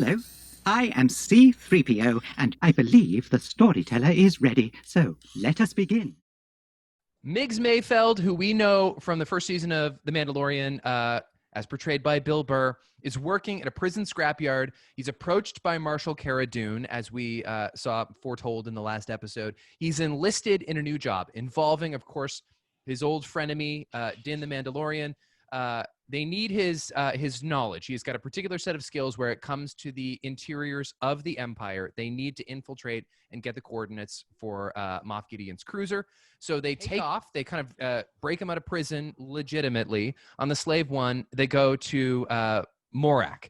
Hello, I am C-3PO, and I believe the storyteller is ready, so let us begin. Miggs Mayfeld, who we know from the first season of The Mandalorian, as portrayed by Bill Burr, is working at a prison scrapyard. He's approached by Marshal Cara Dune, as we saw foretold in the last episode. He's enlisted in a new job involving, of course, his old frenemy, Din the Mandalorian. They need his knowledge. He's got a particular set of skills where it comes to the interiors of the Empire. They need to infiltrate and get the coordinates for Moff Gideon's cruiser. So they take off. They kind of break him out of prison legitimately. On the Slave One, they go to Morak,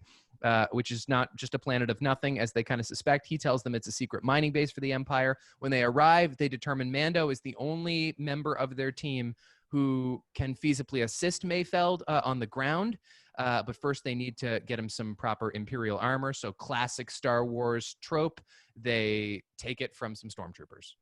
which is not just a planet of nothing, as they kind of suspect. He tells them it's a secret mining base for the Empire. When they arrive, they determine Mando is the only member of their team who can feasibly assist Mayfeld on the ground. But first, they need to get him some proper Imperial armor. So classic Star Wars trope. They take it from some stormtroopers.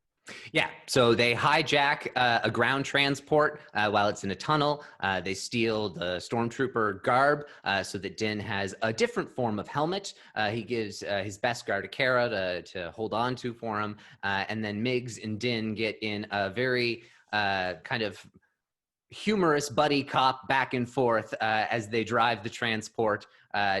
Yeah, so they hijack a ground transport while it's in a tunnel. They steal the stormtrooper garb so that Din has a different form of helmet. He gives his best guard to Cara to hold on to for him. And then Miggs and Din get in a very kind of humorous buddy cop back and forth as they drive the transport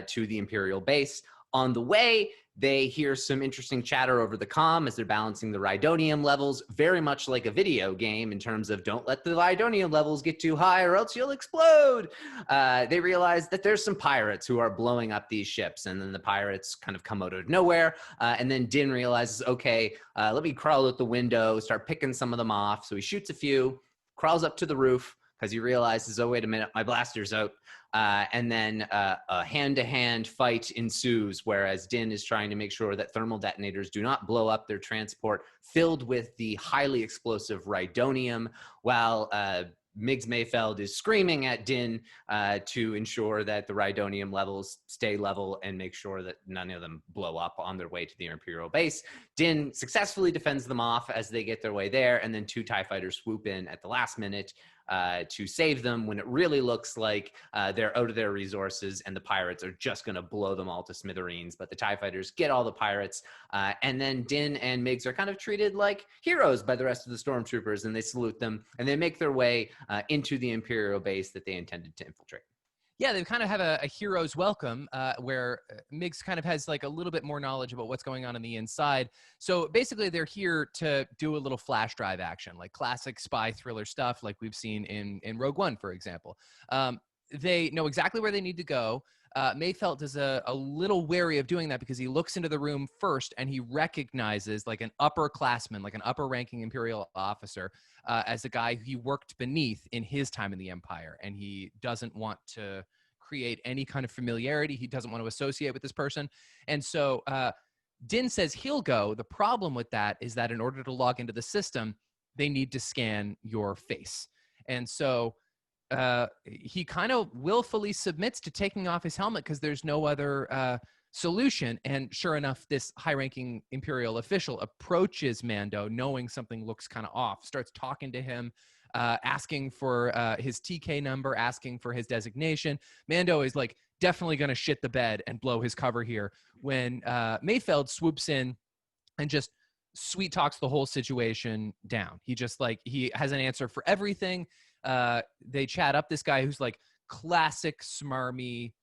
to the Imperial base. On the way, they hear some interesting chatter over the comm as they're balancing the Rhydonium levels, very much like a video game in terms of don't let the Rhydonium levels get too high or else you'll explode. They realize that there's some pirates who are blowing up these ships, and then the pirates kind of come out of nowhere. And then Din realizes, okay, let me crawl out the window, start picking some of them off. So he shoots a few, crawls up to the roof, because he realizes, oh, wait a minute, my blaster's out. And then a hand-to-hand fight ensues, whereas Din is trying to make sure that thermal detonators do not blow up their transport filled with the highly explosive Rhydonium, while Miggs Mayfeld is screaming at Din to ensure that the Rhydonium levels stay level and make sure that none of them blow up on their way to the Imperial base. Din successfully defends them off as they get their way there, and then two TIE fighters swoop in at the last minute to save them when it really looks like they're out of their resources and the pirates are just going to blow them all to smithereens. But the TIE fighters get all the pirates, and then Din and Miggs are kind of treated like heroes by the rest of the stormtroopers, and they salute them, and they make their way into the Imperial base that they intended to infiltrate. Yeah, they kind of have a hero's welcome where Miggs kind of has like a little bit more knowledge about what's going on the inside. So basically they're here to do a little flash drive action, like classic spy thriller stuff like we've seen in Rogue One, for example. They know exactly where they need to go. Mayfeld is a little wary of doing that because he looks into the room first and he recognizes like an upperclassman, like an upper-ranking Imperial officer, as a guy he worked beneath in his time in the Empire, and he doesn't want to create any kind of familiarity. He doesn't want to associate with this person. And so Din says he'll go. The problem with that is that in order to log into the system, they need to scan your face. And so he kind of willfully submits to taking off his helmet because there's no other solution. And sure enough, this high-ranking Imperial official approaches Mando knowing something looks kind of off, starts talking to him, asking for his TK number, asking for his designation. Mando is like definitely going to shit the bed and blow his cover here when Mayfeld swoops in and just sweet talks the whole situation down. He just like, he has an answer for everything. They chat up this guy who's like classic smarmy,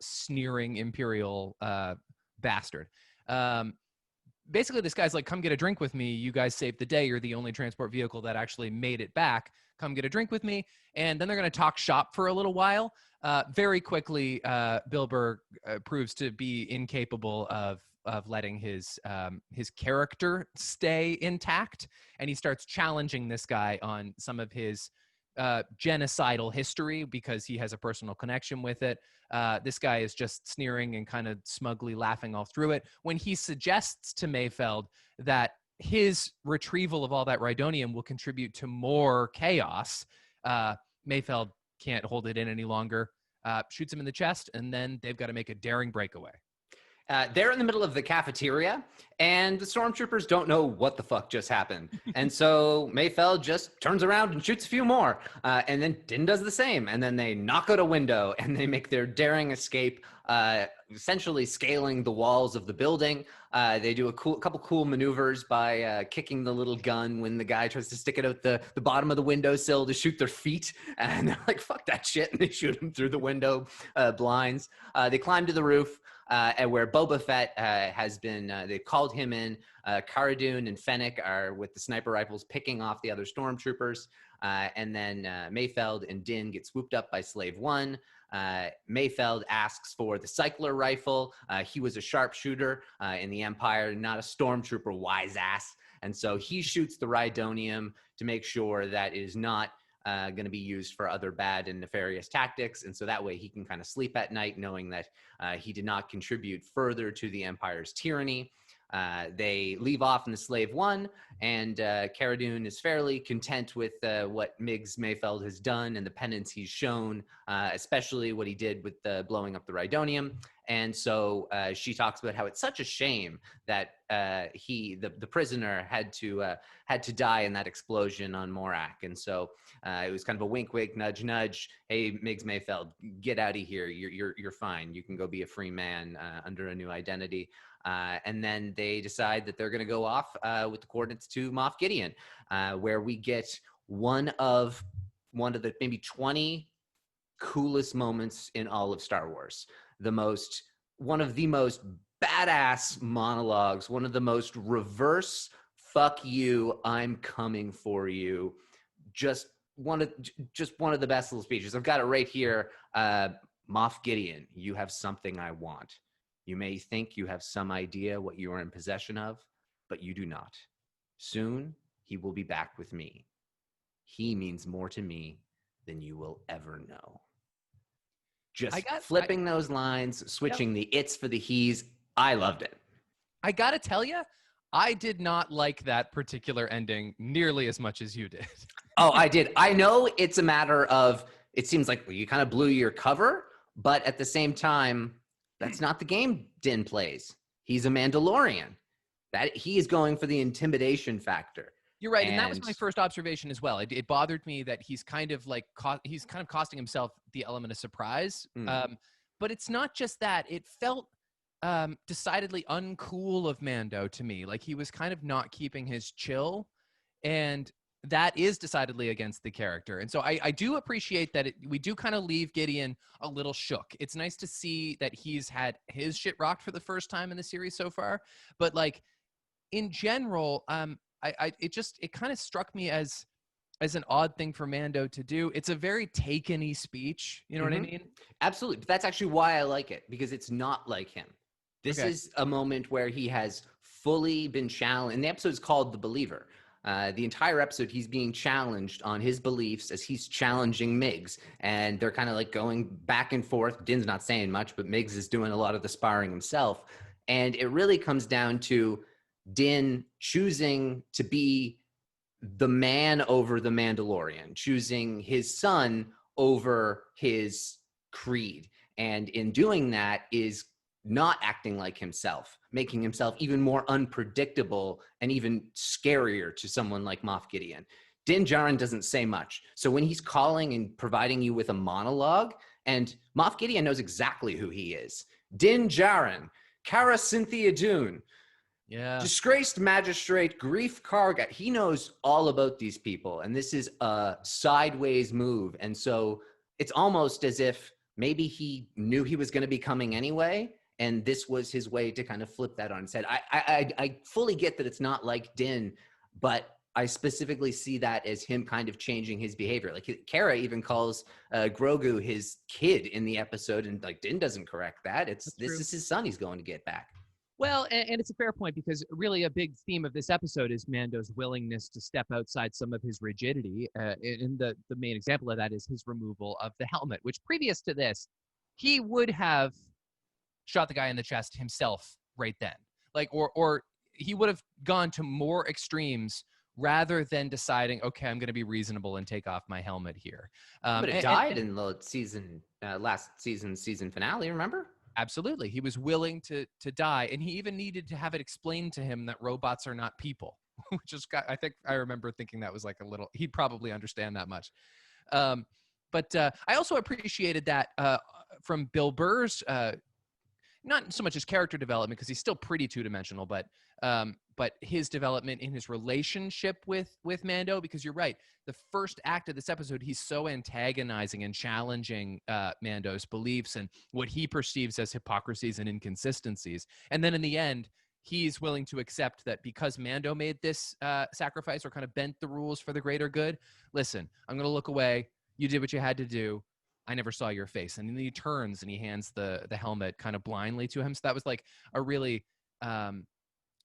sneering Imperial bastard. Basically, this guy's like, come get a drink with me. You guys saved the day. You're the only transport vehicle that actually made it back. Come get a drink with me. And then they're going to talk shop for a little while. Very quickly, Bill Burr proves to be incapable of letting his character stay intact. And he starts challenging this guy on some of his genocidal history because he has a personal connection with it. This guy is just sneering and kind of smugly laughing all through it when he suggests to Mayfeld that his retrieval of all that Rhydonium will contribute to more chaos. Mayfeld can't hold it in any longer, shoots him in the chest, and then they've got to make a daring breakaway. They're in the middle of the cafeteria, and the stormtroopers don't know what the fuck just happened. And so Mayfeld just turns around and shoots a few more, and then Din does the same. And then they knock out a window, and they make their daring escape essentially scaling the walls of the building. They do a couple cool maneuvers by kicking the little gun when the guy tries to stick it out the bottom of the windowsill to shoot their feet. And they're like, fuck that shit. And they shoot him through the window blinds. They climb to the roof and where Boba Fett has been, they've called him in. Cara Dune and Fennec are with the sniper rifles picking off the other stormtroopers. And then Mayfeld and Din get swooped up by Slave One. Mayfeld asks for the cycler rifle. He was a sharpshooter in the Empire, not a stormtrooper, wise ass. And so he shoots the Rhydonium to make sure that it is not going to be used for other bad and nefarious tactics. And so that way he can kind of sleep at night knowing that he did not contribute further to the Empire's tyranny. They leave off in the Slave One, and Cara Dune is fairly content with what Migs Mayfeld has done and the penance he's shown, especially what he did with blowing up the Rhydonium. And so she talks about how it's such a shame that the prisoner had to die in that explosion on Morak. And so it was kind of a wink, wink, nudge, nudge. Hey, Migs Mayfeld, get out of here. You're fine. You can go be a free man under a new identity. And then they decide that they're going to go off with the coordinates to Moff Gideon, where we get one of the maybe 20 coolest moments in all of Star Wars. One of the most badass monologues, one of the most reverse "fuck you, I'm coming for you." Just one of the best little speeches. I've got it right here. Moff Gideon, you have something I want. You may think you have some idea what you are in possession of, but you do not. Soon, he will be back with me. He means more to me than you will ever know. Flipping those lines, switching the it's for the he's. I loved it. I got to tell you, I did not like that particular ending nearly as much as you did. Oh, I did. I know it's a matter of, it seems like you kind of blew your cover, but at the same time, that's not the game Din plays. He's a Mandalorian. That he is going for the intimidation factor. You're right, and that was my first observation as well. It bothered me that he's kind of costing himself the element of surprise. But it's not just that. It felt decidedly uncool of Mando to me. Like he was kind of not keeping his chill, and that is decidedly against the character. And so I do appreciate that we do kind of leave Gideon a little shook. It's nice to see that he's had his shit rocked for the first time in the series so far. But like in general, it kind of struck me as an odd thing for Mando to do. It's a very Taken-y speech. You know what I mean? Absolutely. But that's actually why I like it, because it's not like him. This is a moment where he has fully been challenged. And the episode is called The Believer. The entire episode, he's being challenged on his beliefs as he's challenging Migs. And they're kind of like going back and forth. Din's not saying much, but Migs is doing a lot of the sparring himself. And it really comes down to Din choosing to be the man over the Mandalorian, choosing his son over his creed. And in doing that is not acting like himself, making himself even more unpredictable and even scarier to someone like Moff Gideon. Din Djarin doesn't say much. So when he's calling and providing you with a monologue, and Moff Gideon knows exactly who he is. Din Djarin, Cara Cynthia Dune, disgraced magistrate, Grief Karga. He knows all about these people, and this is a sideways move. And so it's almost as if maybe he knew he was going to be coming anyway, and this was his way to kind of flip that on his head. I fully get that it's not like Din, but I specifically see that as him kind of changing his behavior. Like Cara even calls Grogu his kid in the episode, and like Din doesn't correct that. This is his son he's going to get back. Well, and it's a fair point, because really a big theme of this episode is Mando's willingness to step outside some of his rigidity. And the main example of that is his removal of the helmet, which previous to this, he would have shot the guy in the chest himself right then. Like, or he would have gone to more extremes rather than deciding, okay, I'm going to be reasonable and take off my helmet here. But it died in the last season finale, remember? Absolutely. He was willing to die, and he even needed to have it explained to him that robots are not people, which is, I think I remember thinking that was like a little, he'd probably understand that much. But I also appreciated that from Bill Burr's, not so much his character development, because he's still pretty two-dimensional, but his development in his relationship with Mando, because you're right, the first act of this episode, he's so antagonizing and challenging Mando's beliefs and what he perceives as hypocrisies and inconsistencies. And then in the end, he's willing to accept that because Mando made this sacrifice or kind of bent the rules for the greater good, listen, I'm going to look away. You did what you had to do. I never saw your face. And then he turns and he hands the helmet kind of blindly to him. So that was like a really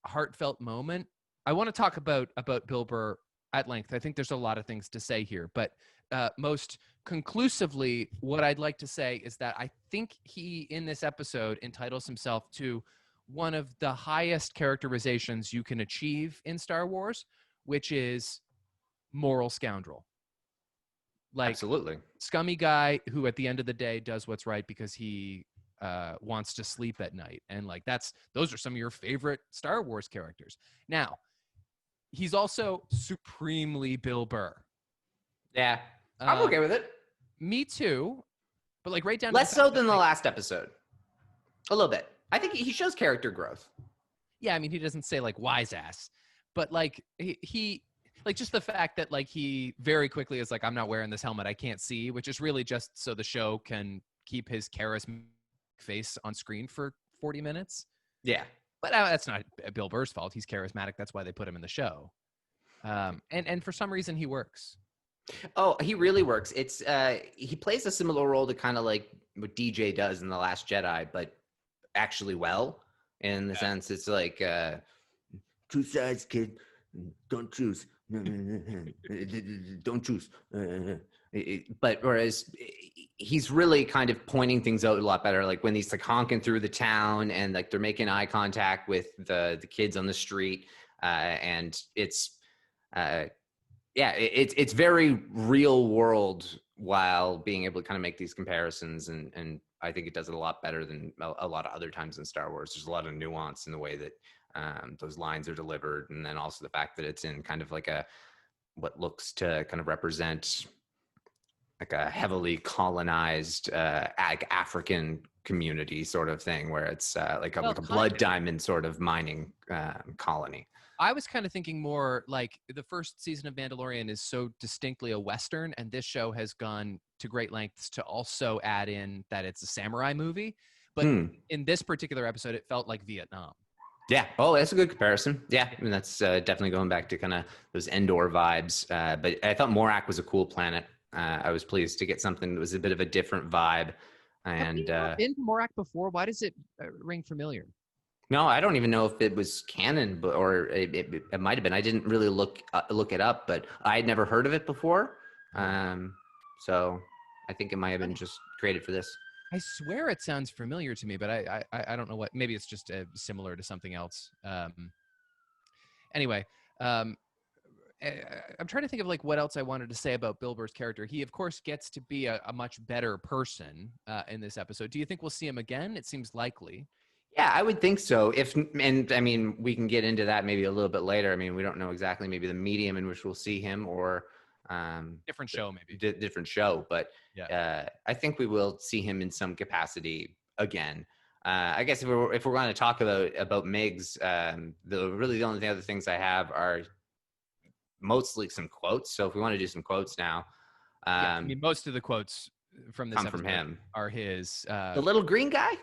heartfelt moment. I want to talk about Bill Burr at length. I think there's a lot of things to say here, but most conclusively, what I'd like to say is that I think he, in this episode, entitles himself to one of the highest characterizations you can achieve in Star Wars, which is moral scoundrel. Like, absolutely. Scummy guy who at the end of the day does what's right because he wants to sleep at night. And like, those are some of your favorite Star Wars characters. Now, he's also supremely Bill Burr. Yeah, I'm okay with it. Me too. But like right down less to so than the last episode. A little bit. I think he shows character growth. Yeah, I mean, he doesn't say like wise ass, but like he like just the fact that like he very quickly is like, I'm not wearing this helmet, I can't see, which is really just so the show can keep his charismatic face on screen for 40 minutes. Yeah. But that's not Bill Burr's fault. He's charismatic. That's why they put him in the show. And for some reason he works. Oh, he really works. It's he plays a similar role to kind of like what DJ does in The Last Jedi, but actually well, in the sense it's like two sides, kid. Don't choose. Don't choose. But whereas he's really kind of pointing things out a lot better, like when he's like honking through the town and like they're making eye contact with the kids on the street, and it's it's very real world while being able to kind of make these comparisons, and I think it does it a lot better than a lot of other times in Star Wars. There's a lot of nuance in the way that those lines are delivered, and then also the fact that it's in kind of like what looks to kind of represent like a heavily colonized African community sort of thing, where it's like a blood diamond sort of mining colony. I was kind of thinking more like the first season of Mandalorian is so distinctly a Western, and this show has gone to great lengths to also add in that it's a samurai movie. But in this particular episode, it felt like Vietnam. Yeah. Oh, that's a good comparison. Yeah. I mean, that's definitely going back to kind of those Endor vibes. But I thought Morak was a cool planet. I was pleased to get something that was a bit of a different vibe. And have you been to Morak before? Why does it ring familiar? No, I don't even know if it was canon, or it might have been. I didn't really look it up, but I had never heard of it before. So I think it might have been just created for this. I swear it sounds familiar to me, but I don't know what. Maybe it's just similar to something else. Anyway, I'm trying to think of like what else I wanted to say about Bill Burr's character. He, of course, gets to be a much better person in this episode. Do you think we'll see him again? It seems likely. Yeah, I would think so. And I mean, we can get into that maybe a little bit later. I mean, we don't know exactly maybe the medium in which we'll see him, or different show maybe. Different show, but yeah. I think we will see him in some capacity again. I guess if we're going to talk about Migs, the only other things I have are mostly some quotes. So if we want to do some quotes now, I mean, most of the quotes from this come episode from him. Are his. The little green guy.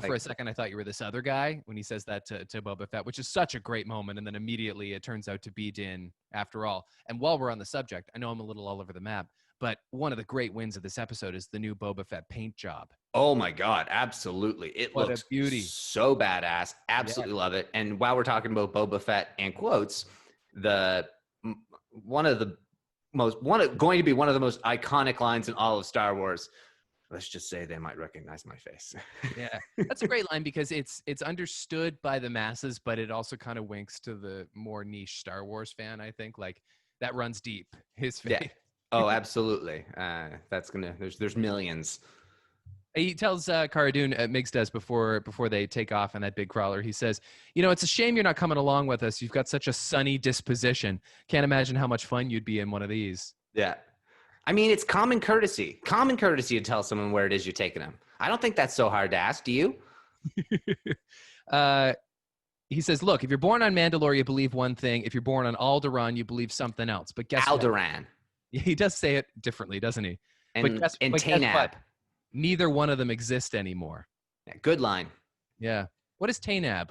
For a second, I thought you were this other guy when he says that to Boba Fett, which is such a great moment. And then immediately it turns out to be Din after all. And while we're on the subject, I know I'm a little all over the map, but one of the great wins of this episode is the new Boba Fett paint job. Oh my God, absolutely. It looks a beauty. So badass. Absolutely love it. And while we're talking about Boba Fett and quotes, going to be one of the most iconic lines in all of Star Wars. Let's just say they might recognize my face. Yeah, that's a great line because it's understood by the masses, but it also kind of winks to the more niche Star Wars fan. I think like that runs deep. His face. Yeah. Oh, absolutely. There's millions. He tells Cara Dune, Migs does before they take off on that big crawler. He says, it's a shame you're not coming along with us. You've got such a sunny disposition. Can't imagine how much fun you'd be in one of these. Yeah. I mean, it's common courtesy to tell someone where it is you're taking them. I don't think that's so hard to ask. Do you? He says, look, if you're born on Mandalore, you believe one thing. If you're born on Alderaan, you believe something else. But guess what? Alderaan. He does say it differently, doesn't he? And Guess Tainab. what? Neither one of them exist anymore. Yeah, good line. Yeah. What is Tainab?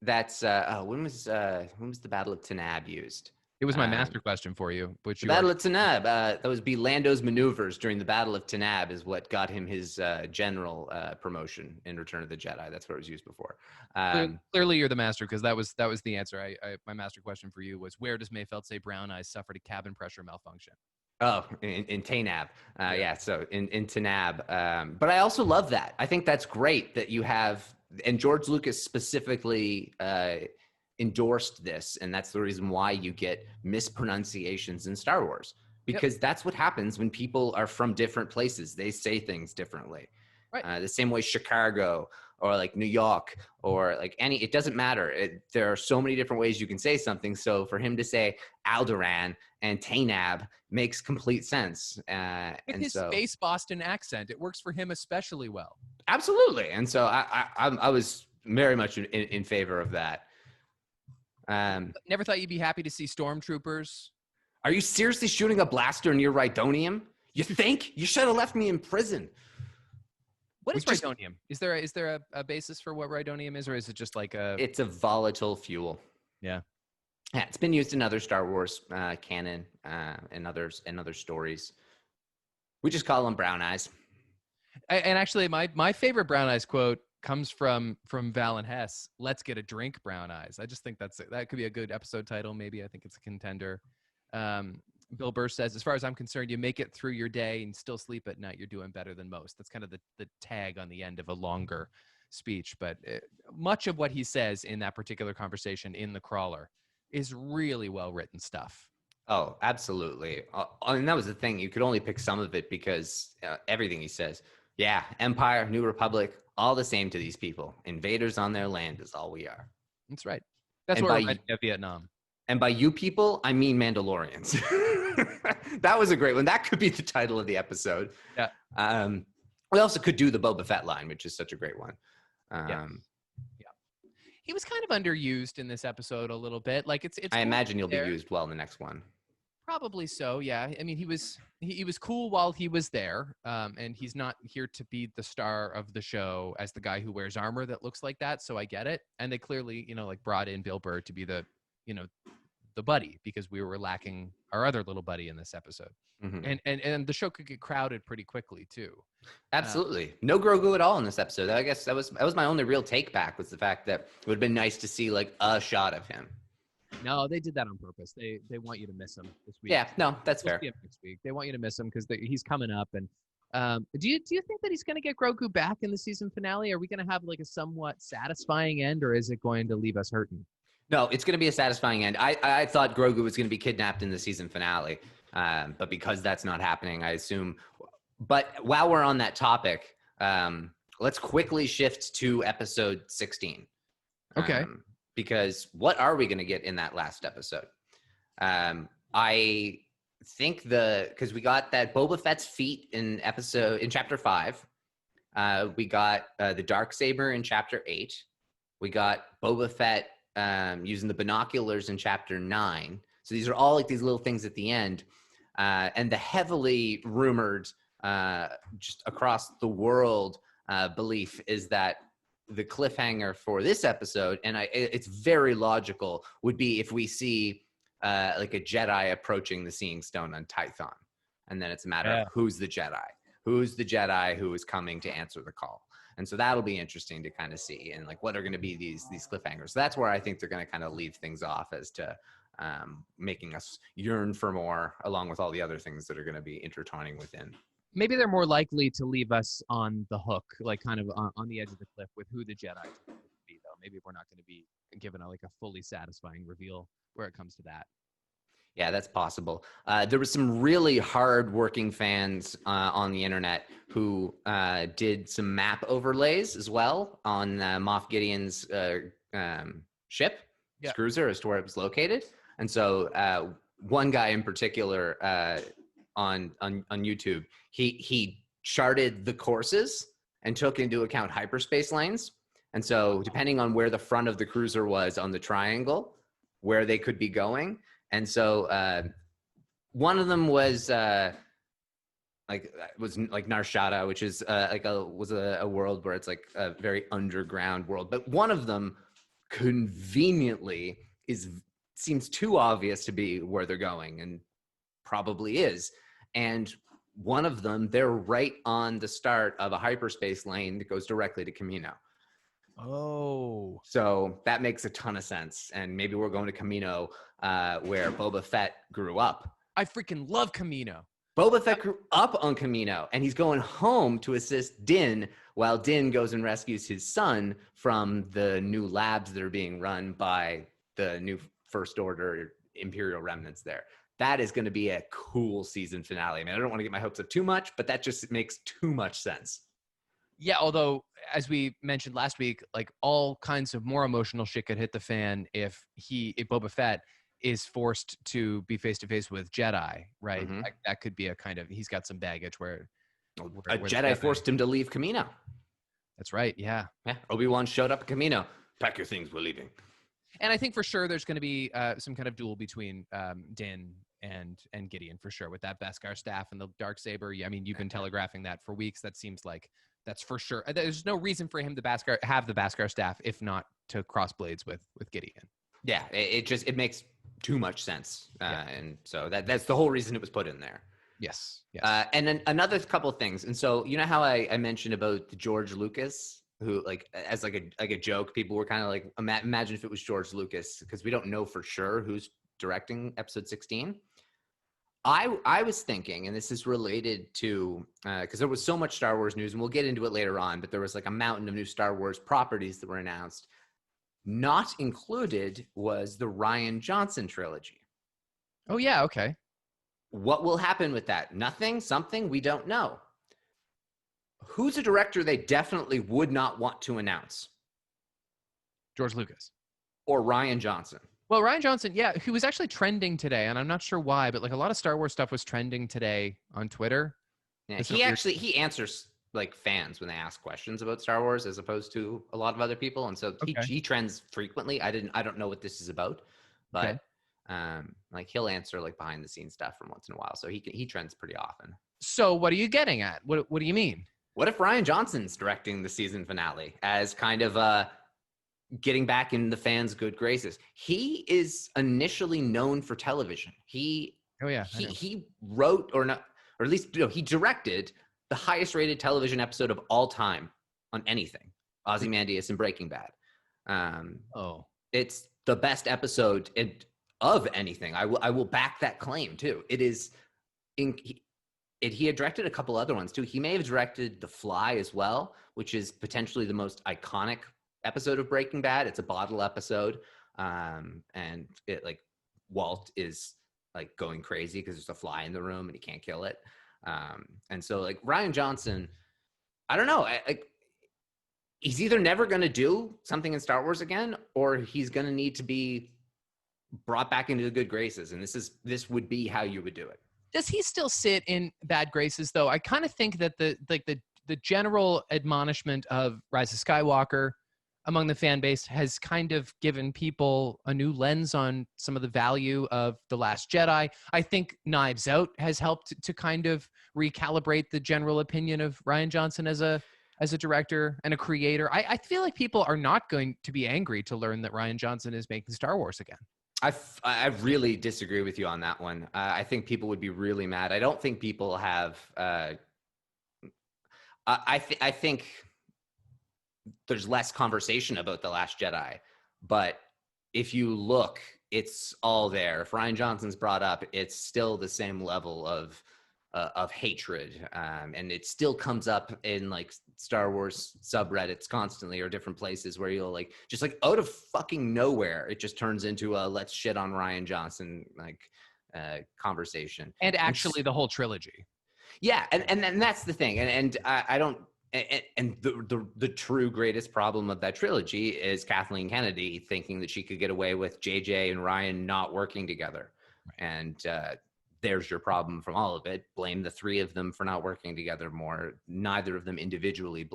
That's when was the Battle of Tanab used? It was my master question for you. The Battle of Tanab. That was Lando's maneuvers during the Battle of Tanab is what got him his general promotion in Return of the Jedi. That's where it was used before. Clearly, you're the master because that was the answer. My master question for you was, where does Mayfeld say Brown Eyes suffered a cabin pressure malfunction? Oh, in Tainab. Yeah, so in Tanab. But I also love that. I think that's great that you have, and George Lucas specifically endorsed this, and that's the reason why you get mispronunciations in Star Wars, because that's what happens when people are from different places. They say things differently. Right. The same way Chicago or like New York or like it doesn't matter. There are so many different ways you can say something. So for him to say Alderaan and Tainab makes complete sense. With his space Boston accent, it works for him especially well. Absolutely. And so I was very much in favor of that. Never thought you'd be happy to see stormtroopers. Are you seriously shooting a blaster near Rhydonium? You think? You should have left me in prison. What is Rhydonium? Is there a basis for what Rhydonium is, or is it just like a... It's a volatile fuel. Yeah. Yeah, it's been used in other Star Wars canon and other stories. We just call them brown eyes. And actually, my favorite Brown Eyes quote comes from Val and Hess. Let's get a drink, Brown Eyes. I just think that could be a good episode title. Maybe I think it's a contender. Bill Burr says, as far as I'm concerned, you make it through your day and still sleep at night, you're doing better than most. That's kind of the tag on the end of a longer speech. But much of what he says in that particular conversation in the crawler is really well written stuff. Oh, absolutely. And that was the thing. You could only pick some of it because everything he says. Yeah, Empire, New Republic, all the same to these people. Invaders on their land is all we are. That's right. That's what reminds me of Vietnam. And by you people, I mean Mandalorians. That was a great one. That could be the title of the episode. Yeah. We also could do the Boba Fett line, which is such a great one. Yeah. He was kind of underused in this episode a little bit. Like it's I imagine he'll be used well in the next one. Probably so, yeah. I mean, he was cool while he was there, and he's not here to be the star of the show as the guy who wears armor that looks like that. So I get it. And they clearly, brought in Bill Burr to be the buddy, because we were lacking our other little buddy in this episode. Mm-hmm. And the show could get crowded pretty quickly too. Absolutely. No Grogu at all in this episode. I guess that was my only real take back, was the fact that it would have been nice to see like a shot of him. No, they did that on purpose. They want you to miss him this week. Yeah, no, that's fair. Next week. They want you to miss him because he's coming up. And do you think that he's going to get Grogu back in the season finale? Are we going to have like a somewhat satisfying end, or is it going to leave us hurting? No, it's going to be a satisfying end. I thought Grogu was going to be kidnapped in the season finale, but because that's not happening, I assume. But while we're on that topic, let's quickly shift to episode 16. Okay. Because what are we going to get in that last episode? I think because we got that Boba Fett's feet in chapter 5. We got the Darksaber in chapter 8. We got Boba Fett using the binoculars in chapter 9. So these are all like these little things at the end. And the heavily rumored, just across the world, belief is that the cliffhanger for this episode, and it's very logical, would be if we see like a Jedi approaching the Seeing Stone on Tython. And then it's a matter of who's the Jedi who is coming to answer the call. And so that'll be interesting to kind of see, and like what are going to be these cliffhangers. So that's where I think they're going to kind of leave things off as to making us yearn for more, along with all the other things that are going to be intertwining within. Maybe they're more likely to leave us on the hook, like kind of on the edge of the cliff with who the Jedi will be, though. Maybe we're not going to be given a fully satisfying reveal where it comes to that. Yeah, that's possible. There was some really hard-working fans on the internet who did some map overlays as well on Moff Gideon's ship, his cruiser, as to where it was located. And so one guy in particular on YouTube, he charted the courses and took into account hyperspace lanes. And so depending on where the front of the cruiser was on the triangle, where they could be going. And so one of them was Narshada, which is a world where it's like a very underground world. But one of them conveniently seems too obvious to be where they're going, and probably is. And one of them, they're right on the start of a hyperspace lane that goes directly to Camino. Oh. So that makes a ton of sense. And maybe we're going to Camino, where Boba Fett grew up. I freaking love Camino. Boba Fett grew up on Camino, and he's going home to assist Din while Din goes and rescues his son from the new labs that are being run by the new First Order Imperial remnants there. That is going to be a cool season finale. I mean, I don't want to get my hopes up too much, but that just makes too much sense. Yeah, although, as we mentioned last week, like all kinds of more emotional shit could hit the fan if Boba Fett is forced to be face to face with Jedi, right? Mm-hmm. Like, that could be a kind of, he's got some baggage where a Jedi forced him to leave Camino. That's right. Yeah. Obi-Wan showed up at Camino. Pack your things, we're leaving. And I think for sure there's going to be some kind of duel between Din and Gideon for sure with that Beskar staff and the Darksaber. Yeah, I mean, you've been telegraphing that for weeks. That seems like that's for sure. There's no reason for him to have the Beskar staff if not to cross blades with Gideon. Yeah, it makes too much sense, and so that's the whole reason it was put in there. Yes. And then another couple of things, and so you know how I mentioned about George Lucas, who like as like a joke, people were kind of like, imagine if it was George Lucas, because we don't know for sure who's directing episode 16. I was thinking, and this is related to because there was so much Star Wars news, and we'll get into it later on, but there was like a mountain of new Star Wars properties that were announced. Not included was the Rian Johnson trilogy. Oh, yeah. Okay. What will happen with that? Nothing? Something? We don't know. Who's a director they definitely would not want to announce? George Lucas. Or Rian Johnson. Well, Rian Johnson, yeah, he was actually trending today, and I'm not sure why, but like a lot of Star Wars stuff was trending today on Twitter. Yeah, he answers like fans when they ask questions about Star Wars as opposed to a lot of other people, and so he trends frequently. I don't know what this is about, but like he'll answer like behind the scenes stuff from once in a while, so he trends pretty often. So what are you getting at? What do you mean? What if Rian Johnson's directing the season finale as kind of getting back in the fans' good graces? He is initially known for television. He wrote or at least he directed the highest rated television episode of all time on anything, Ozymandias and Breaking Bad. It's the best episode of anything. I will back that claim too. It is. He had directed a couple other ones too. He may have directed The Fly as well, which is potentially the most iconic episode of Breaking Bad. It's a bottle episode, and it like Walt is like going crazy because there's a fly in the room and he can't kill it. And so like Rian Johnson, I don't know. He's either never going to do something in Star Wars again, or he's going to need to be brought back into the good graces. And this would be how you would do it. Does he still sit in bad graces though? I kind of think that the general admonishment of Rise of Skywalker among the fan base has kind of given people a new lens on some of the value of The Last Jedi. I think Knives Out has helped to kind of recalibrate the general opinion of Rian Johnson as a director and a creator. I feel like people are not going to be angry to learn that Rian Johnson is making Star Wars again. I really disagree with you on that one. I think people would be really mad. I don't think people have. I think there's less conversation about The Last Jedi, but if you look, it's all there. If Rian Johnson's brought up, it's still the same level of hatred, and it still comes up in like Star Wars subreddits constantly, or different places where you'll like just like out of fucking nowhere, it just turns into a let's shit on Rian Johnson like conversation. And actually, the whole trilogy. Yeah, and that's the thing, and I don't. And the true greatest problem of that trilogy is Kathleen Kennedy thinking that she could get away with JJ and Ryan not working together. And there's your problem from all of it. Blame the three of them for not working together more. Neither of them individually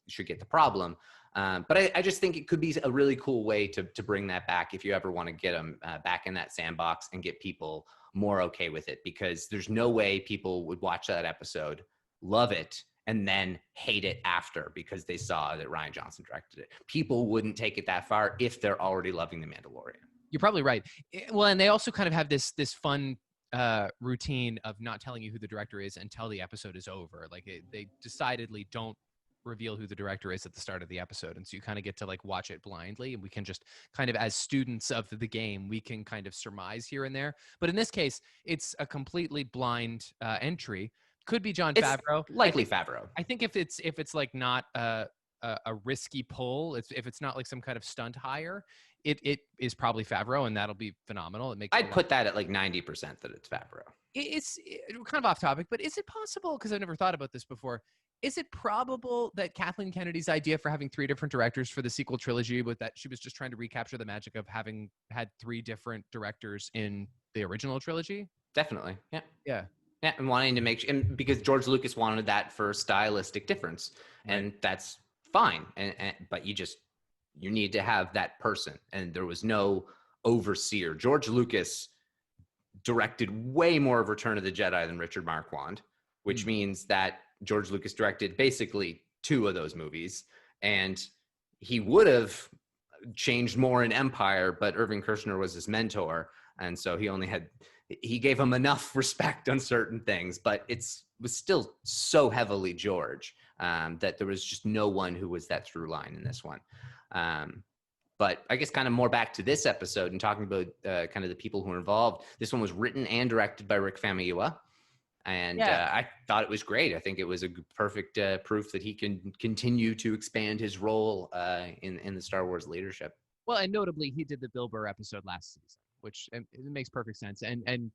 should get the problem. But I just think it could be a really cool way to bring that back if you ever want to get them back in that sandbox and get people more okay with it, because there's no way people would watch that episode, love it, and then hate it after because they saw that Rian Johnson directed it. People wouldn't take it that far if they're already loving The Mandalorian. You're probably right. Well, and they also kind of have this fun routine of not telling you who the director is until the episode is over. Like they decidedly don't reveal who the director is at the start of the episode, and so you kind of get to like watch it blindly, and we can just kind of, as students of the game, we can kind of surmise here and there. But in this case, it's a completely blind entry. Could be Jon Favreau. Likely Favreau. I think if it's like not a risky pull, if it's not like some kind of stunt hire, it is probably Favreau, and that'll be phenomenal. It makes I'd put that at like 90% that it's Favreau. It's kind of off topic, but is it possible, because I've never thought about this before, is it probable that Kathleen Kennedy's idea for having 3 different directors for the sequel trilogy was that she was just trying to recapture the magic of having had 3 different directors in the original trilogy? Definitely. Yeah. Yeah, and wanting to make and because George Lucas wanted that for stylistic difference, and that's fine. But you need to have that person, and there was no overseer. George Lucas directed way more of Return of the Jedi than Richard Marquand, which means that George Lucas directed basically 2 of those movies, and he would have changed more in Empire, but Irving Kershner was his mentor, and so he gave him enough respect on certain things, but it was still so heavily George that there was just no one who was that through line in this one. But I guess kind of more back to this episode and talking about kind of the people who are involved. This one was written and directed by Rick Famuyiwa. And I thought it was great. I think it was a perfect proof that he can continue to expand his role in the Star Wars leadership. Well, and notably, he did the Bill Burr episode last season, which it makes perfect sense. And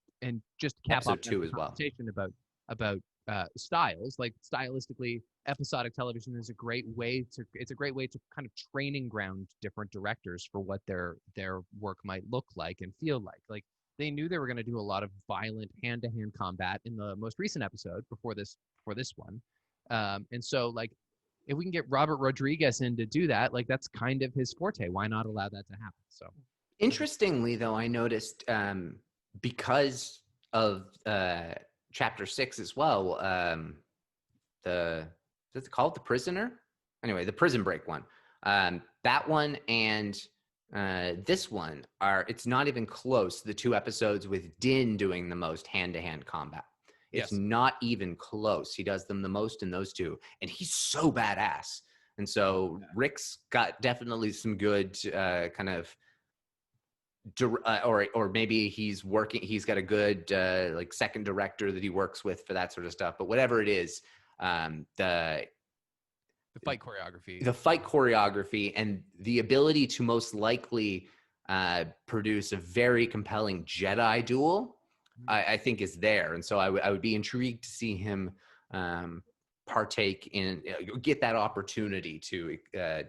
just to cap episode off 2 as well. Conversation about styles, like stylistically, episodic television is a great way to kind of training ground different directors for what their work might look like and feel like. Like they knew they were going to do a lot of violent hand-to-hand combat in the most recent episode before this one, and so like if we can get Robert Rodriguez in to do that, like that's kind of his forte. Why not allow that to happen? So interestingly, though, I noticed because of Chapter 6 as well, is it called The Prisoner? Anyway, the Prison Break one. That one and this one it's not even close. The 2 episodes with Din doing the most hand-to-hand combat. It's not even close. He does them the most in those 2, and he's so badass. And so Rick's got definitely some good kind of, or maybe he's got a good like second director that he works with for that sort of stuff. But whatever it is, the fight choreography, and the ability to most likely produce a very compelling Jedi duel, I think is there. And so I would be intrigued to see him partake in, get that opportunity to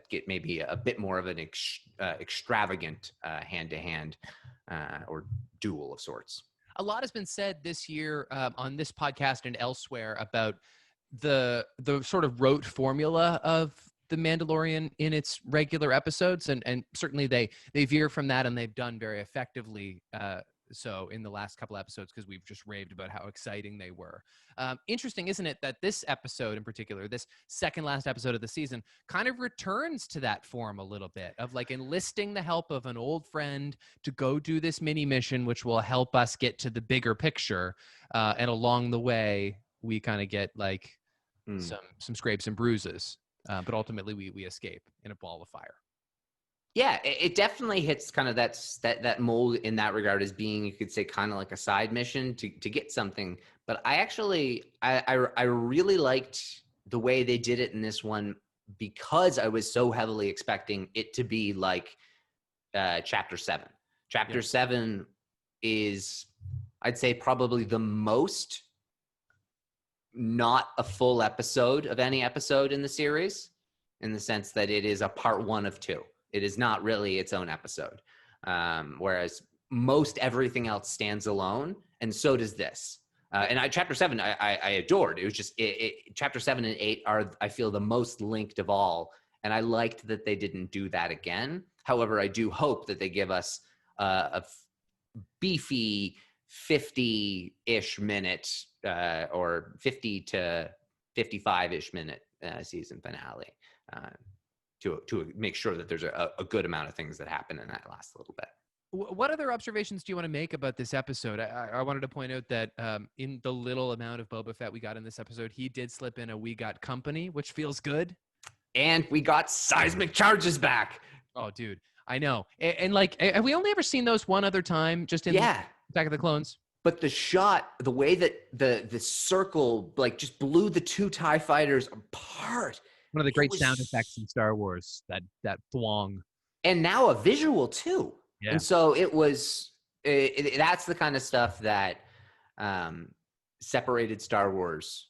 get maybe a bit more of an extravagant hand-to-hand or duel of sorts. A lot has been said this year on this podcast and elsewhere about the sort of rote formula of The Mandalorian in its regular episodes, and certainly they veer from that, and they've done very effectively so in the last couple episodes, because we've just raved about how exciting they were. Interesting, isn't it, that this episode in particular, this second last episode of the season, kind of returns to that form a little bit of like enlisting the help of an old friend to go do this mini mission, which will help us get to the bigger picture, and along the way we kind of get like some scrapes and bruises, but ultimately we escape in a ball of fire. Yeah, it definitely hits kind of that mold in that regard as being, you could say, kind of like a side mission to get something. But I really liked the way they did it in this one, because I was so heavily expecting it to be like Chapter 7. Chapter 7 is, I'd say, probably the most not a full episode of any episode in the series, in the sense that it is a part 1 of 2. It is not really its own episode. Whereas most everything else stands alone and so does this. And chapter 7, I adored. It was just chapter 7 and 8 are, I feel, the most linked of all, and I liked that they didn't do that again. However, I do hope that they give us a beefy 50-ish minute or 50 to 55-ish minute season finale to make sure that there's a good amount of things that happen in that last little bit. What other observations do you want to make about this episode? I wanted to point out that in the little amount of Boba Fett we got in this episode, he did slip in a "we got company," which feels good. And we got seismic charges back. Oh, dude, I know. And like, have we only ever seen those one other time? Just in Attack of the Clones. But the shot, the way that the circle like just blew the 2 TIE fighters apart. One of the great sound effects in Star Wars. That thwong. And now a visual too. Yeah. And so it was. That's the kind of stuff that separated Star Wars.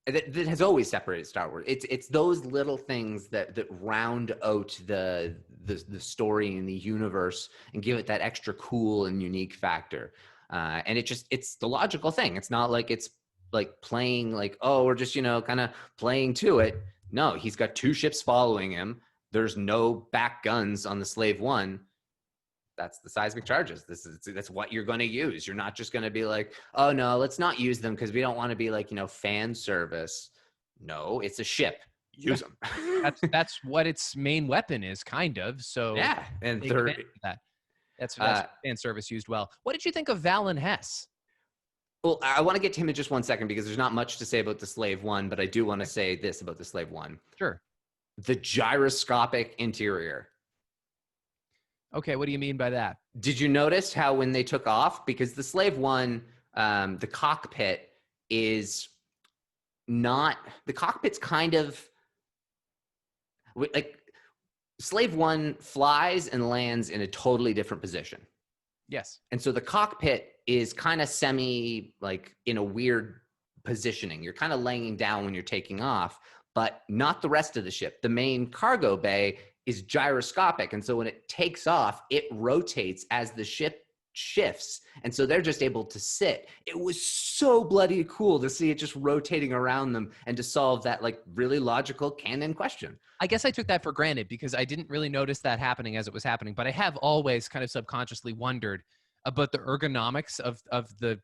That has always separated Star Wars. It's those little things that round out the story and the universe and give it that extra cool and unique factor. And it's the logical thing. It's not like it's like playing like, oh, we're just, kind of playing to it. No, he's got 2 ships following him. There's no back guns on the Slave One. That's the seismic charges. That's what you're going to use. You're not just going to be like, oh no, let's not use them because we don't want to be like, fan service. No, it's a ship. Use them. that's what its main weapon is, kind of. So yeah, and that's fan service used well. What did you think of Valen Hess? Well, I want to get to him in just one second because there's not much to say about the Slave One, but I do want to say this about the Slave One. Sure. The gyroscopic interior. Okay, what do you mean by that? Did you notice how when they took off, because the Slave One, the cockpit is not, the cockpit's kind of like Slave One flies and lands in a totally different position. Yes. And so the cockpit is kind of semi like in a weird positioning. You're kind of laying down when you're taking off, but not the rest of the ship. The main cargo bay is gyroscopic. And so when it takes off, it rotates as the ship shifts. And so they're just able to sit. It was so bloody cool to see it just rotating around them and to solve that like really logical canon question. I guess I took that for granted because I didn't really notice that happening as it was happening, but I have always kind of subconsciously wondered about the ergonomics of the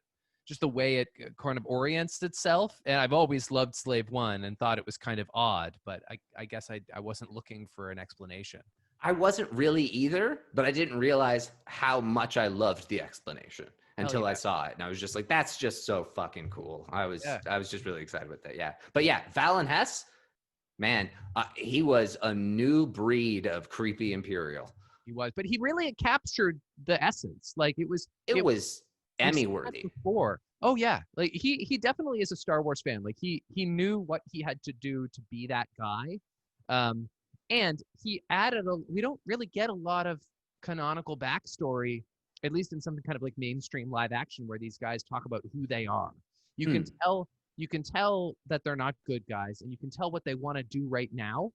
just the way it kind of orients itself. And I've always loved Slave One and thought it was kind of odd, but I guess I wasn't looking for an explanation. I wasn't really either, but I didn't realize how much I loved the explanation until I saw it. And I was just like, that's just so fucking cool. I was just really excited with that. Yeah. But yeah, Valen Hess, man, he was a new breed of creepy Imperial. He was, but he really captured the essence. Like it was Emmy worthy. Oh yeah, like he definitely is a Star Wars fan. Like he knew what he had to do to be that guy, and he added we don't really get a lot of canonical backstory, at least in something kind of like mainstream live action where these guys talk about who they are. You can tell that they're not good guys, and you can tell what they want to do right now,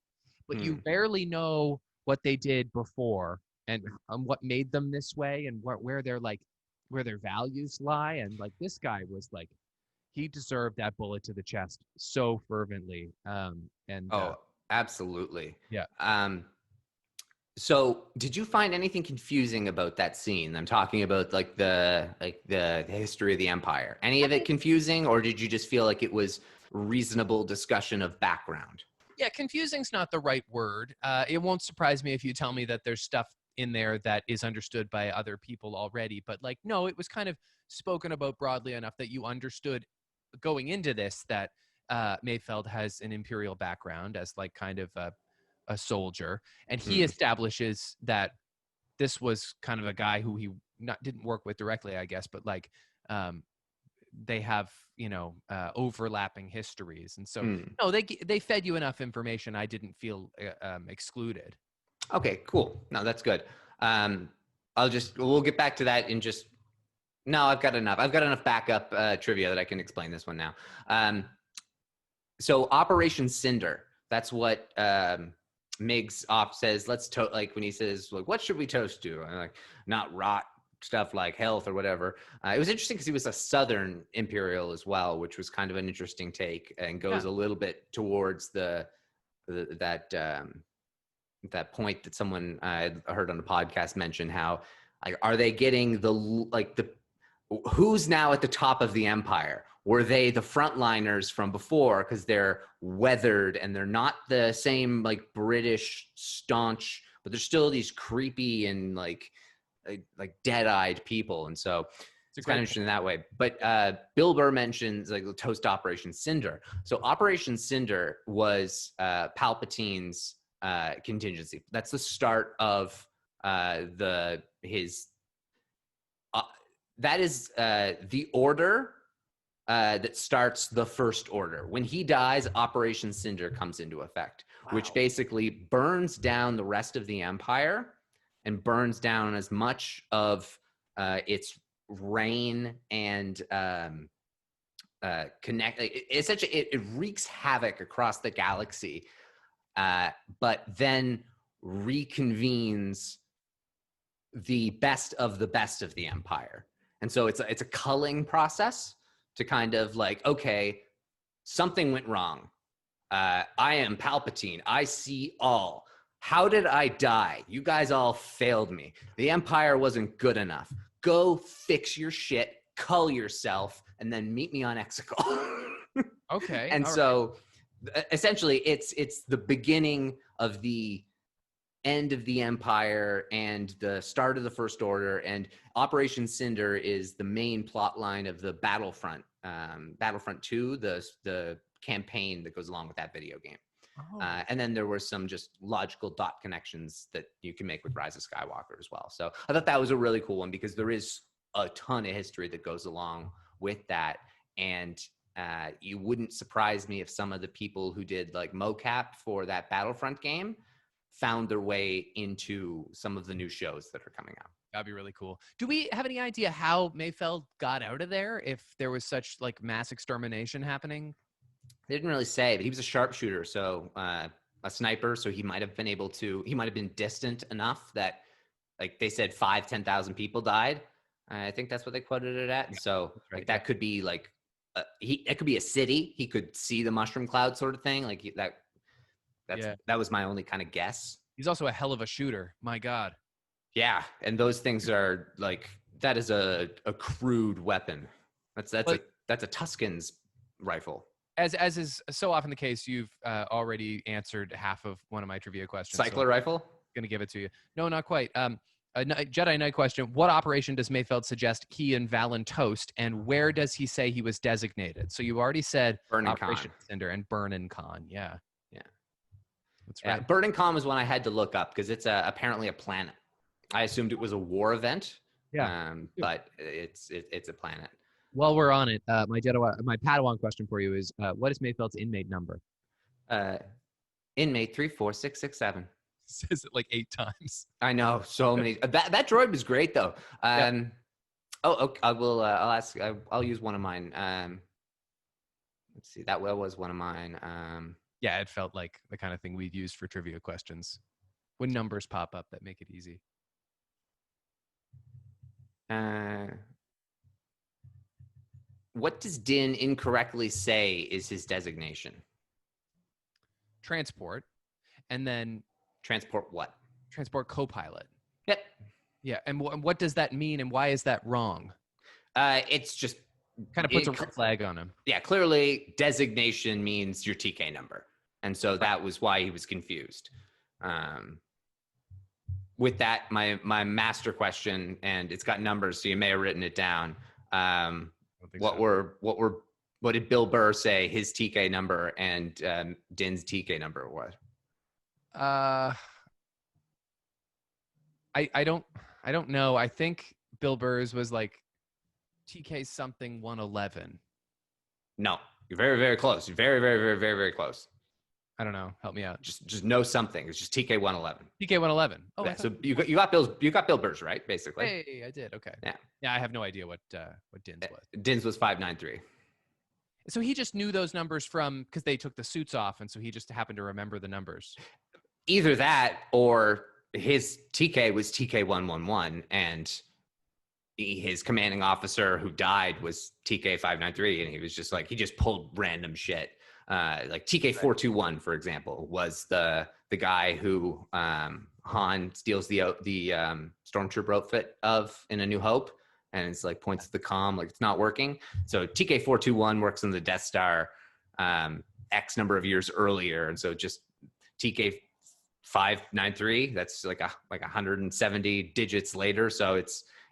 but you barely know what they did before and what made them this way and where their values lie. And like this guy was like, he deserved that bullet to the chest so fervently. Absolutely. Yeah. So did you find anything confusing about that scene? I'm talking about like the history of the Empire. Any of it confusing, or did you just feel like it was reasonable discussion of background? Yeah, confusing's not the right word. It won't surprise me if you tell me that there's stuff in there that is understood by other people already. But like, no, it was kind of spoken about broadly enough that you understood going into this that Mayfeld has an Imperial background as like kind of a soldier. And he establishes that this was kind of a guy who he didn't work with directly, I guess, but like they have, overlapping histories. And so, no, they fed you enough information. I didn't feel excluded. Okay, cool. No, that's good. We'll get back to that in just, no, I've got enough backup trivia that I can explain this one now. So Operation Cinder, that's what Miggs off says, let's like when he says, like, what should we toast to? I'm like, not rot, stuff like health or whatever. It was interesting because he was a Southern Imperial as well, which was kind of an interesting take and goes a little bit towards that point that someone I heard on the podcast mention how, like, are they getting who's now at the top of the empire? Were they the frontliners from before because they're weathered and they're not the same like British staunch, but they're still these creepy and like dead-eyed people, and so it's kind of interesting in that way. But Bill Burr mentions like the toast Operation Cinder. So Operation Cinder was Palpatine's contingency. That's the start of his. That is the order that starts the First Order. When he dies, Operation Cinder comes into effect, which basically burns down the rest of the Empire and burns down as much of its reign and it wreaks havoc across the galaxy, but then reconvenes the best of the Empire. And so it's a culling process to kind of like, okay, something went wrong. I am Palpatine. I see all. How did I die? You guys all failed me. The Empire wasn't good enough. Go fix your shit, cull yourself, and then meet me on Exegol. Okay. And so essentially it's the beginning of the end of the Empire and the start of the First Order, and Operation Cinder is the main plot line of the Battlefront 2, the campaign that goes along with that video game. And then there were some just logical dot connections that you can make with Rise of Skywalker as well. So I thought that was a really cool one because there is a ton of history that goes along with that. And you wouldn't surprise me if some of the people who did like mocap for that Battlefront game found their way into some of the new shows that are coming out. That'd be really cool. Do we have any idea how Mayfeld got out of there if there was such like mass extermination happening? They didn't really say, but he was a sharpshooter, so a sniper. So he might have been distant enough that, like they said, 10,000 people died. I think that's what they quoted it at. And so like that could be like, it could be a city. He could see the mushroom cloud sort of thing. Like that was my only kind of guess. He's also a hell of a shooter. My God. Yeah. And those things are like, that is a crude weapon. That's a Tuscan's rifle. As is so often the case, you've already answered half of one of my trivia questions. Cycler rifle? Going to give it to you. No, not quite. A Jedi Knight question. What operation does Mayfeld suggest he and Valen toast, and where does he say he was designated? So you already said Operation Cinder and Burn Con. Yeah. Yeah. That's right. Yeah, Burn Con was one I had to look up because it's apparently a planet. I assumed it was a war event. Yeah. But it's a planet. While we're on it, my Padawan question for you is, what is Mayfeld's inmate number? Inmate 34667. Says it like 8 times. I know, so many. That droid was great though. Okay, I will. I'll use one of mine. Let's see. That was one of mine. Yeah, it felt like the kind of thing we'd use for trivia questions when numbers pop up that make it easy. What does Din incorrectly say is his designation? Transport, and then transport what? Transport co-pilot. Yep. Yeah, and what does that mean, and why is that wrong? It's just kind of puts a red flag on him. Yeah, clearly designation means your TK number, and so that was why he was confused. With that, my master question, and it's got numbers, so you may have written it down. What did Bill Burr say his TK number and Din's TK number was? I don't know. I think Bill Burr's was like TK something 111. No, you're very, very close. You're very, very, very, very, very close. I don't know. Help me out. Just know something. It's just TK 111. TK 111. Oh, yeah, so you got Bill Burr's right, basically. Hey, I did. Okay. Yeah. Yeah, I have no idea what Din's was. Din's was 593. So he just knew those numbers because they took the suits off, and so he just happened to remember the numbers. Either that, or his TK was TK 111, and his commanding officer who died was TK-593, and he was just like, he just pulled random shit. Like TK-421, for example, was the guy who Han steals the stormtrooper outfit of in A New Hope, and it's like points at the comm like it's not working. So TK-421 works on the Death Star X number of years earlier, and so just TK-593, that's like 170 digits later. So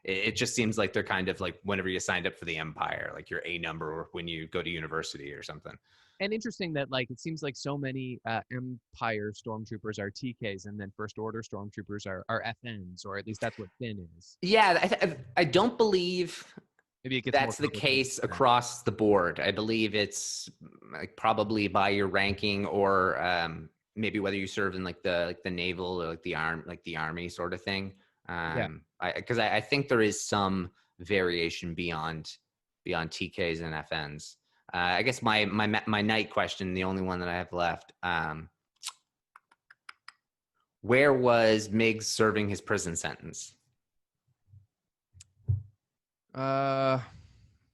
it just seems like they're kind of like whenever you signed up for the Empire, like your A number when you go to university or something. And interesting that like it seems like so many Empire stormtroopers are TKs, and then First Order stormtroopers are FNs, or at least that's what Finn is. Yeah, I don't believe Maybe it gets that's the case across the board. I believe it's like probably by your ranking, or maybe whether you serve in like the naval or like the army sort of thing. Because I think there is some variation beyond TKs and FNs. I guess my night question, the only one that I have left. Where was Miggs serving his prison sentence?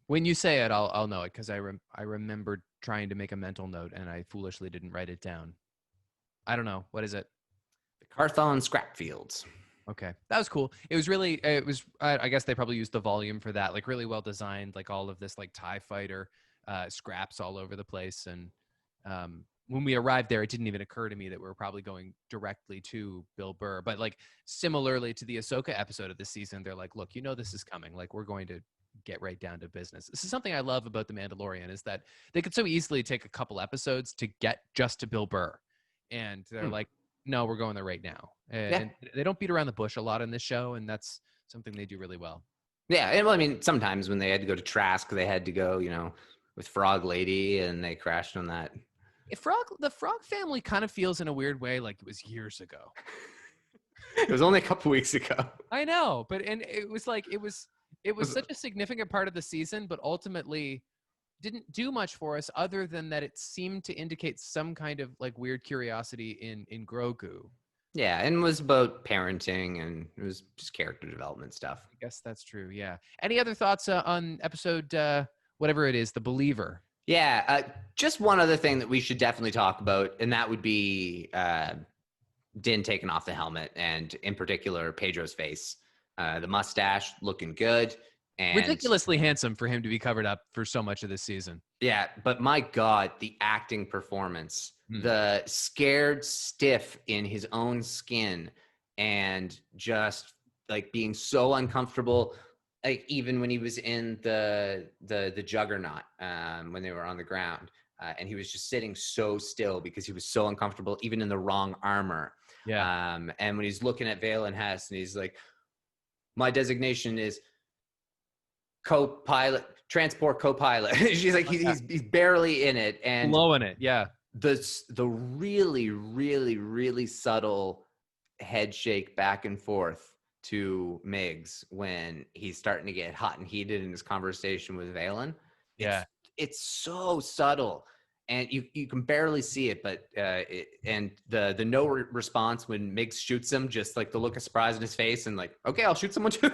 When you say it, I'll know it, because I remember trying to make a mental note and I foolishly didn't write it down. I don't know. What is it? The Carthon scrap fields. Okay, that was cool. It was I guess they probably used the volume for that, like really well designed, like all of this like TIE fighter scraps all over the place. And when we arrived there, it didn't even occur to me that we were probably going directly to Bill Burr. But like similarly to the Ahsoka episode of this season, they're like, look, this is coming. Like, we're going to get right down to business. This is something I love about The Mandalorian, is that they could so easily take a couple episodes to get just to Bill Burr. And they're like, no, we're going there right now. And they don't beat around the bush a lot in this show, and that's something they do really well. Yeah, and well, I mean, sometimes when they had to go to Trask, they had to go, with Frog Lady, and they crashed on that. The Frog family kind of feels in a weird way like it was years ago. It was only a couple weeks ago. I know, and it was like it was such a significant part of the season, but ultimately didn't do much for us other than that it seemed to indicate some kind of like weird curiosity in Grogu. Yeah, and it was about parenting, and it was just character development stuff. I guess that's true, yeah. Any other thoughts on episode, whatever it is, The Believer? Yeah, just one other thing that we should definitely talk about, and that would be Din taking off the helmet, and in particular, Pedro's face. The mustache looking good. And ridiculously handsome for him to be covered up for so much of this season. Yeah, but my God, the acting performance, the scared stiff in his own skin, and just like being so uncomfortable, like even when he was in the Juggernaut, when they were on the ground, and he was just sitting so still because he was so uncomfortable, even in the wrong armor. Yeah. And when he's looking at Valen Hess, and he's like, my designation is co-pilot, transport co-pilot. She's like, he's barely in it, and blowing it. Yeah. The really, really, really subtle head shake back and forth to Miggs when he's starting to get hot and heated in his conversation with Valen. Yeah. It's so subtle, and you can barely see it, but and the no response when Miggs shoots him, just like the look of surprise in his face, and like, okay, I'll shoot someone too.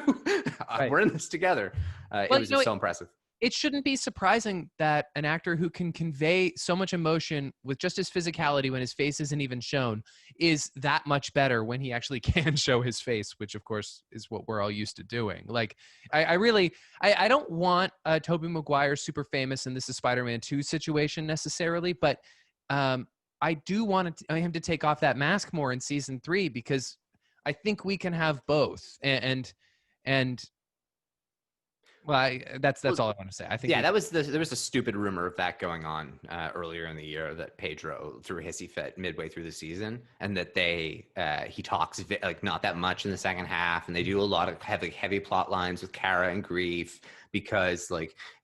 Right. We're in this together. It was just so impressive. It shouldn't be surprising that an actor who can convey so much emotion with just his physicality when his face isn't even shown is that much better when he actually can show his face, which of course is what we're all used to doing. Like, I don't want a Tobey Maguire super famous and This Is Spider-Man 2 situation necessarily, but I do want him to take off that mask more in season 3, because I think we can have both. And well, that's all I want to say. I think there was a stupid rumor of that going on earlier in the year, that Pedro threw a hissy fit midway through the season, and that he talks like not that much in the second half, and they do a lot of heavy plot lines with Kara and Grief because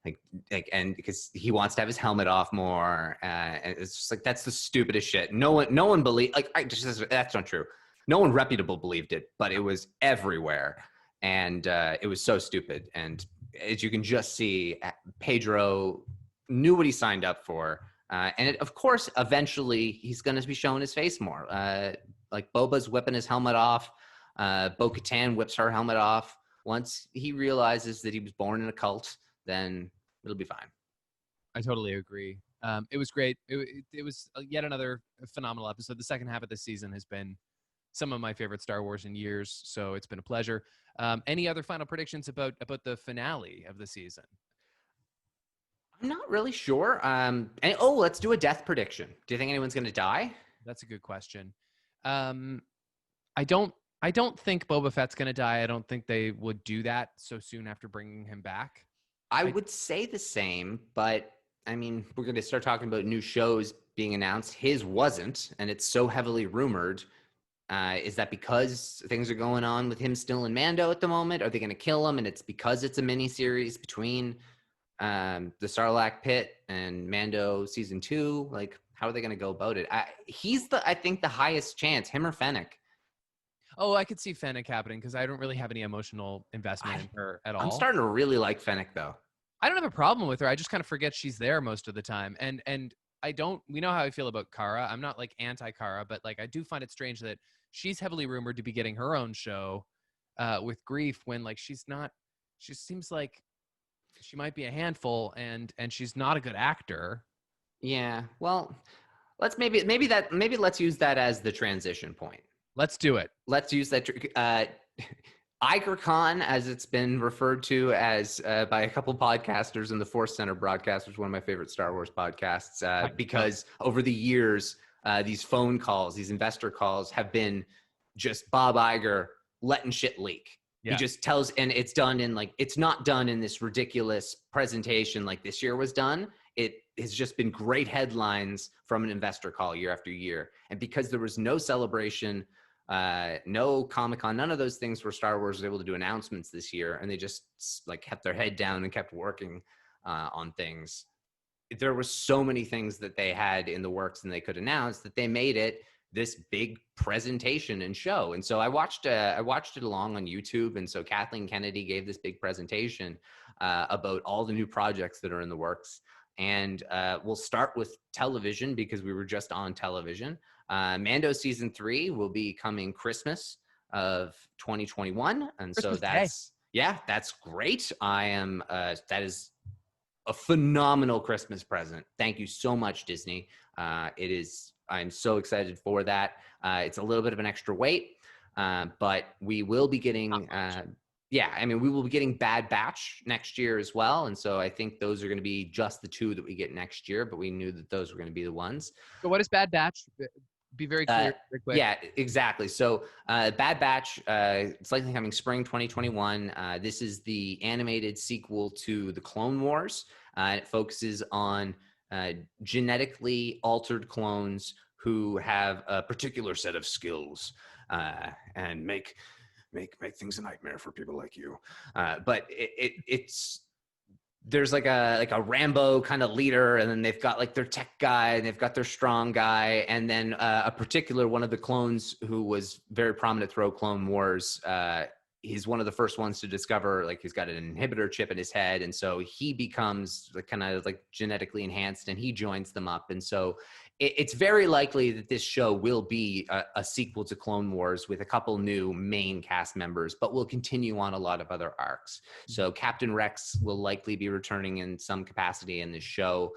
and because he wants to have his helmet off more, and it's just like, that's the stupidest shit. No one believed, that's not true. No one reputable believed it, but it was everywhere, and it was so stupid. And as you can just see, Pedro knew what he signed up for. And of course, eventually, he's going to be showing his face more. Like Boba's whipping his helmet off. Bo-Katan whips her helmet off. once he realizes that he was born in a cult, then it'll be fine. I totally agree. It was great. It was yet another phenomenal episode. The second half of this season has been some of my favorite Star Wars in years, so it's been a pleasure. Any other final predictions about the finale of the season? I'm not really sure. Let's do a death prediction. Do you think anyone's going to die? That's a good question. I don't think Boba Fett's going to die. I don't think they would do that so soon after bringing him back. I would say the same, but I mean, we're going to start talking about new shows being announced. His wasn't, and it's so heavily rumored. Is that because things are going on with him still in Mando at the moment? Are they going to kill him? And it's because it's a mini series between the Sarlacc pit and Mando season 2. Like, how are they going to go about it? He's I think the highest chance, him or Fennec. Oh, I could see Fennec happening because I don't really have any emotional investment in her at all. I'm starting to really like Fennec though. I don't have a problem with her. I just kind of forget she's there most of the time. And I don't, we know how I feel about Cara. I'm not like anti-Cara, but like I do find it strange that she's heavily rumored to be getting her own show with Grief when like she's not, she seems like she might be a handful and she's not a good actor. Yeah. Well, let's maybe let's use that as the transition point. Let's do it. Let's use that. Iger Khan, as it's been referred to as by a couple podcasters in the Force Center broadcast, which is one of my favorite Star Wars podcasts, because over the years, these phone calls, these investor calls have been just Bob Iger letting shit leak. Yeah. He just tells, and it's done in like, it's not done in this ridiculous presentation like this year was done. It has just been great headlines from an investor call year after year. And because there was no celebration, no Comic-Con, none of those things where Star Wars was able to do announcements this year, and they just like kept their head down and kept working on things. There were so many things that they had in the works and they could announce that they made it this big presentation and show. And so I watched it along on YouTube. And so Kathleen Kennedy gave this big presentation about all the new projects that are in the works. And we'll start with television because we were just on television. Mando season 3 will be coming Christmas of 2021. And Christmas that's great. That is a phenomenal Christmas present. Thank you so much, Disney. I'm so excited for that. It's a little bit of an extra weight, but we will be getting, we will be getting Bad Batch next year as well. And so I think those are going to be just the 2 that we get next year, but we knew that those were going to be the ones. So what is Bad Batch? Be very clear. Very quick. Yeah, exactly. So Bad Batch, it's likely coming spring 2021. This is the animated sequel to the Clone Wars. It focuses on genetically altered clones who have a particular set of skills and make things a nightmare for people like you. But it's there's like a Rambo kind of leader, and then they've got like their tech guy, and they've got their strong guy, and then a particular one of the clones who was very prominent throughout Clone Wars. He's one of the first ones to discover, like, he's got an inhibitor chip in his head. And so he becomes kind of like genetically enhanced, and he joins them up. And so it's very likely that this show will be a sequel to Clone Wars with a couple new main cast members, but will continue on a lot of other arcs. So Captain Rex will likely be returning in some capacity in this show.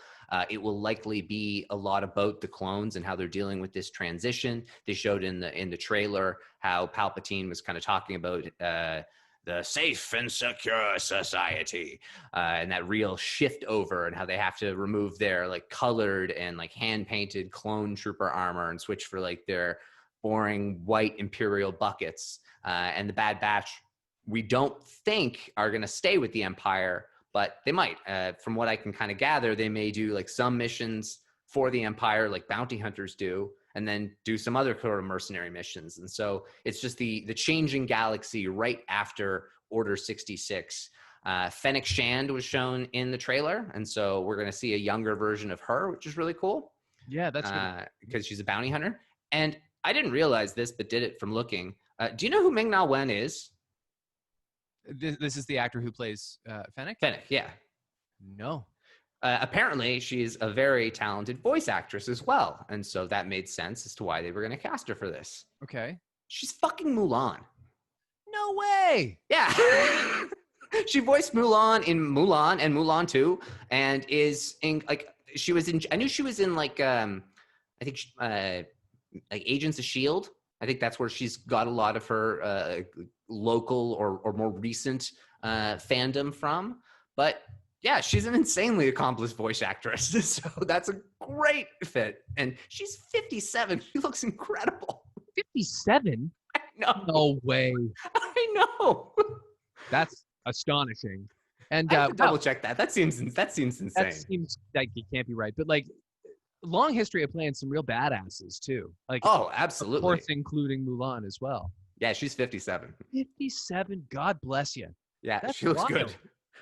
It will likely be a lot about the clones and how they're dealing with this transition. They showed in the trailer how Palpatine was kind of talking about the safe and secure society, and that real shift over, and how they have to remove their like colored and like hand painted clone trooper armor and switch for like their boring white Imperial buckets. And the Bad Batch, we don't think are going to stay with the Empire, but they might. From what I can kind of gather, they may do like some missions for the Empire, like bounty hunters do, and then do some other sort of mercenary missions. And so it's just the changing galaxy right after Order 66. Fennec Shand was shown in the trailer, and so we're going to see a younger version of her, which is really cool. Yeah, that's because she's a bounty hunter. And I didn't realize this, but did it from looking. Do you know who Ming-Na Wen is? This is the actor who plays Fennec? Fennec, yeah. No. Apparently, she's a very talented voice actress as well. And so that made sense as to why they were going to cast her for this. Okay. She's fucking Mulan. No way. Yeah. She voiced Mulan in Mulan and Mulan 2, and is in like she was in. I knew she was in like I think like Agents of Shield. I think that's where she's got a lot of her local or more recent fandom from. But yeah, she's an insanely accomplished voice actress, so that's a great fit. And she's 57. She looks incredible. 57? I know. No way. I know. That's astonishing. And I have to double wow, check that. That seems insane. that seems like it can't be right. But like, long history of playing some real badasses too. Like, Oh, of absolutely. course, including Mulan as well. Yeah, she's 57. 57. God bless you. Yeah, That's she looks wild. good.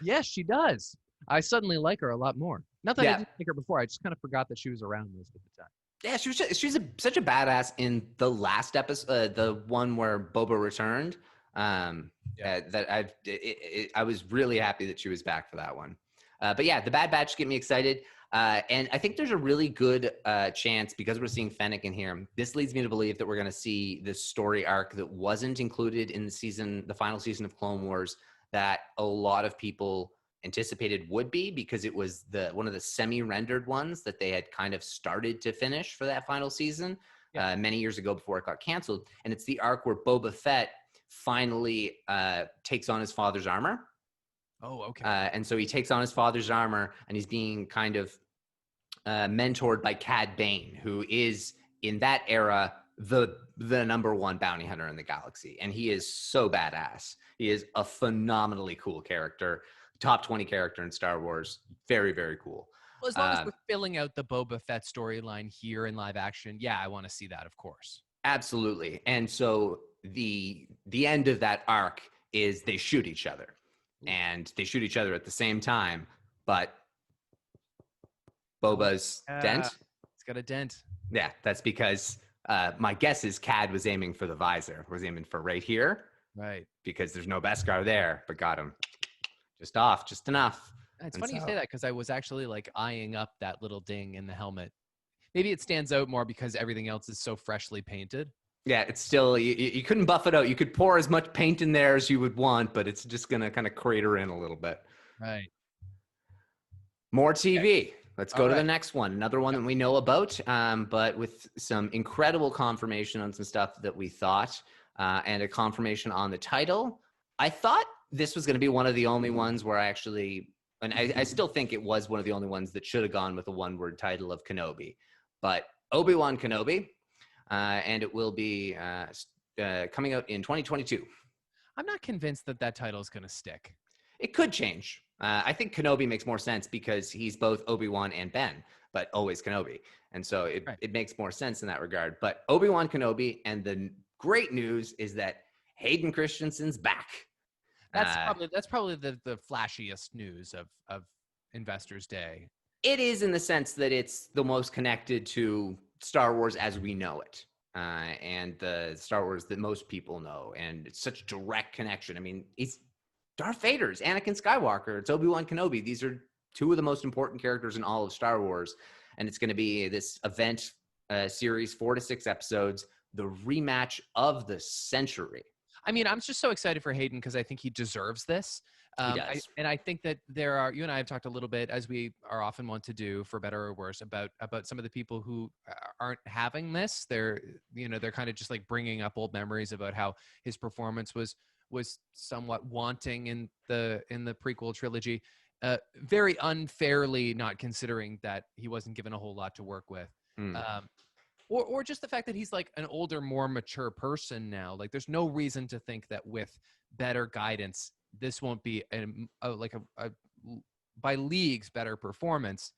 Yes, she does. I suddenly like her a lot more. Not that I Yeah. didn't like her before. I just kind of forgot that she was around most of the time. Yeah, she's such a badass in the last episode, the one where Boba returned. That I was really happy that she was back for that one. But yeah, the Bad Batch get me excited. And I think there's a really good chance, because we're seeing Fennec in here, this leads me to believe that we're going to see this story arc that wasn't included in the final season of Clone Wars, that a lot of people anticipated would be, because it was one of the semi-rendered ones that they had kind of started to finish for that final season many years ago before it got canceled. And it's the arc where Boba Fett finally takes on his father's armor. Oh, okay. And so he takes on his father's armor, and he's being kind of mentored by Cad Bane, who is in that era the number one bounty hunter in the galaxy. And he is so badass. He is a phenomenally cool character, top 20 character in Star Wars. Very, very cool. Well, as long as we're filling out the Boba Fett storyline here in live action, yeah, I want to see that, of course. Absolutely. And so the end of that arc is they shoot each other. And they shoot each other at the same time, but Boba's dent. It's got a dent. Yeah, that's because my guess is Cad was aiming for the visor, was aiming for right here. Right. Because there's no Beskar there, but got him just off, just enough. It's funny you say that, because I was actually like eyeing up that little ding in the helmet. Maybe it stands out more because everything else is so freshly painted. Yeah, it's still, you couldn't buff it out. You could pour as much paint in there as you would want, but it's just going to kind of crater in a little bit. Right. More TV. Okay. Let's go to the right. next one. Another one that we know about, but with some incredible confirmation on some stuff that we thought, and a confirmation on the title. I thought this was going to be one of the only ones where I still think it was one of the only ones that should have gone with a one-word title of Kenobi. But Obi-Wan Kenobi. And it will be coming out in 2022. I'm not convinced that title is going to stick. It could change. I think Kenobi makes more sense because he's both Obi-Wan and Ben, but always Kenobi. And so it makes more sense in that regard. But Obi-Wan Kenobi, and the great news is that Hayden Christensen's back. That's probably the flashiest news of Investors Day. It is, in the sense that it's the most connected to Star Wars as we know it, and the Star Wars that most people know, and it's such direct connection. I mean, it's Darth Vader's Anakin Skywalker, it's Obi-Wan Kenobi. These are two of the most important characters in all of Star Wars, and it's going to be this event series, 4 to 6 episodes, the rematch of the century. I mean, I'm just so excited for Hayden because I think he deserves this. He does. I think that you and I have talked a little bit, as we are often want to do, for better or worse, about some of the people who aren't having this. They're kind of just like bringing up old memories about how his performance was somewhat wanting in the prequel trilogy, very unfairly, not considering that he wasn't given a whole lot to work with. Or just the fact that he's like an older, more mature person now. Like, there's no reason to think that with better guidance, this won't be a by leagues better performance.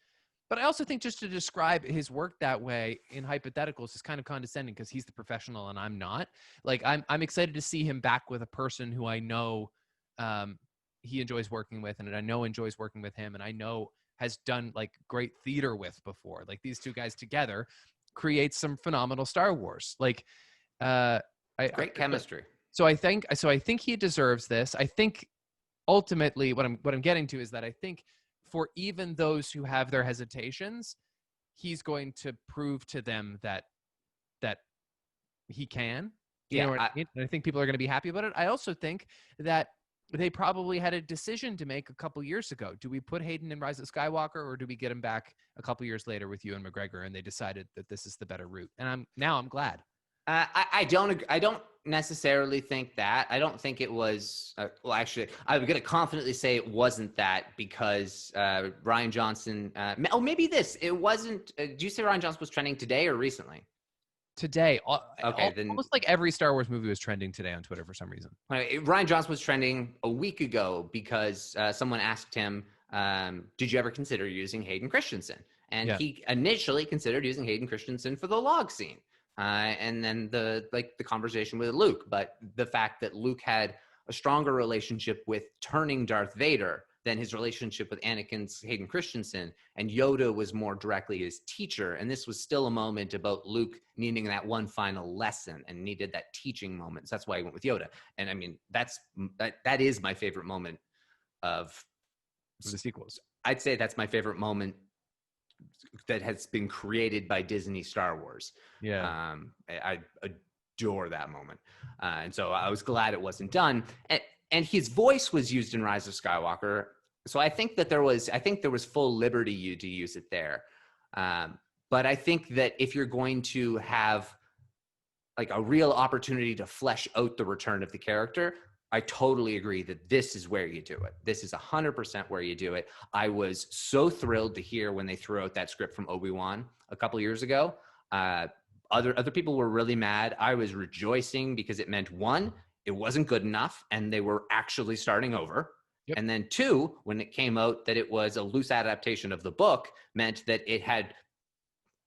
But I also think just to describe his work that way in hypotheticals is kind of condescending, because he's the professional and I'm not. Like, I'm excited to see him back with a person who I know he enjoys working with, and I know enjoys working with him, and I know has done like great theater with before. Like, these two guys together create some phenomenal Star Wars. Like, Great chemistry. So I think he deserves this. I think ultimately what I'm getting to is that I think for even those who have their hesitations, he's going to prove to them that he can. You know what I mean? And I think people are going to be happy about it. I also think that they probably had a decision to make a couple years ago. Do we put Hayden in Rise of Skywalker, or do we get him back a couple years later with Ewan McGregor? And they decided that this is the better route. And I'm glad. I don't necessarily think that. I don't think it was. Well, actually, I'm going to confidently say it wasn't that because Rian Johnson. Maybe this. It wasn't. Do you say Rian Johnson was trending today or recently? Today. Okay, then almost like every Star Wars movie was trending today on Twitter for some reason. Rian Johnson was trending a week ago because someone asked him, "Did you ever consider using Hayden Christensen?" And he initially considered using Hayden Christensen for the log scene. And then the conversation with Luke, but the fact that Luke had a stronger relationship with turning Darth Vader than his relationship with Anakin's Hayden Christensen, and Yoda was more directly his teacher. And this was still a moment about Luke needing that one final lesson and needed that teaching moment. So that's why he went with Yoda. And I mean, that is my favorite moment of the sequels. I'd say that's my favorite moment that has been created by Disney Star Wars. Yeah. I adore that moment. And so I was glad it wasn't done. And his voice was used in Rise of Skywalker. So I think that there was full liberty to use it there. But I think that if you're going to have like a real opportunity to flesh out the return of the character, I totally agree that this is where you do it. This is 100% where you do it. I was so thrilled to hear when they threw out that script from Obi-Wan a couple years ago. Other people were really mad. I was rejoicing because it meant, one, it wasn't good enough and they were actually starting over. Yep. And then two, when it came out that it was a loose adaptation of the book, meant that it had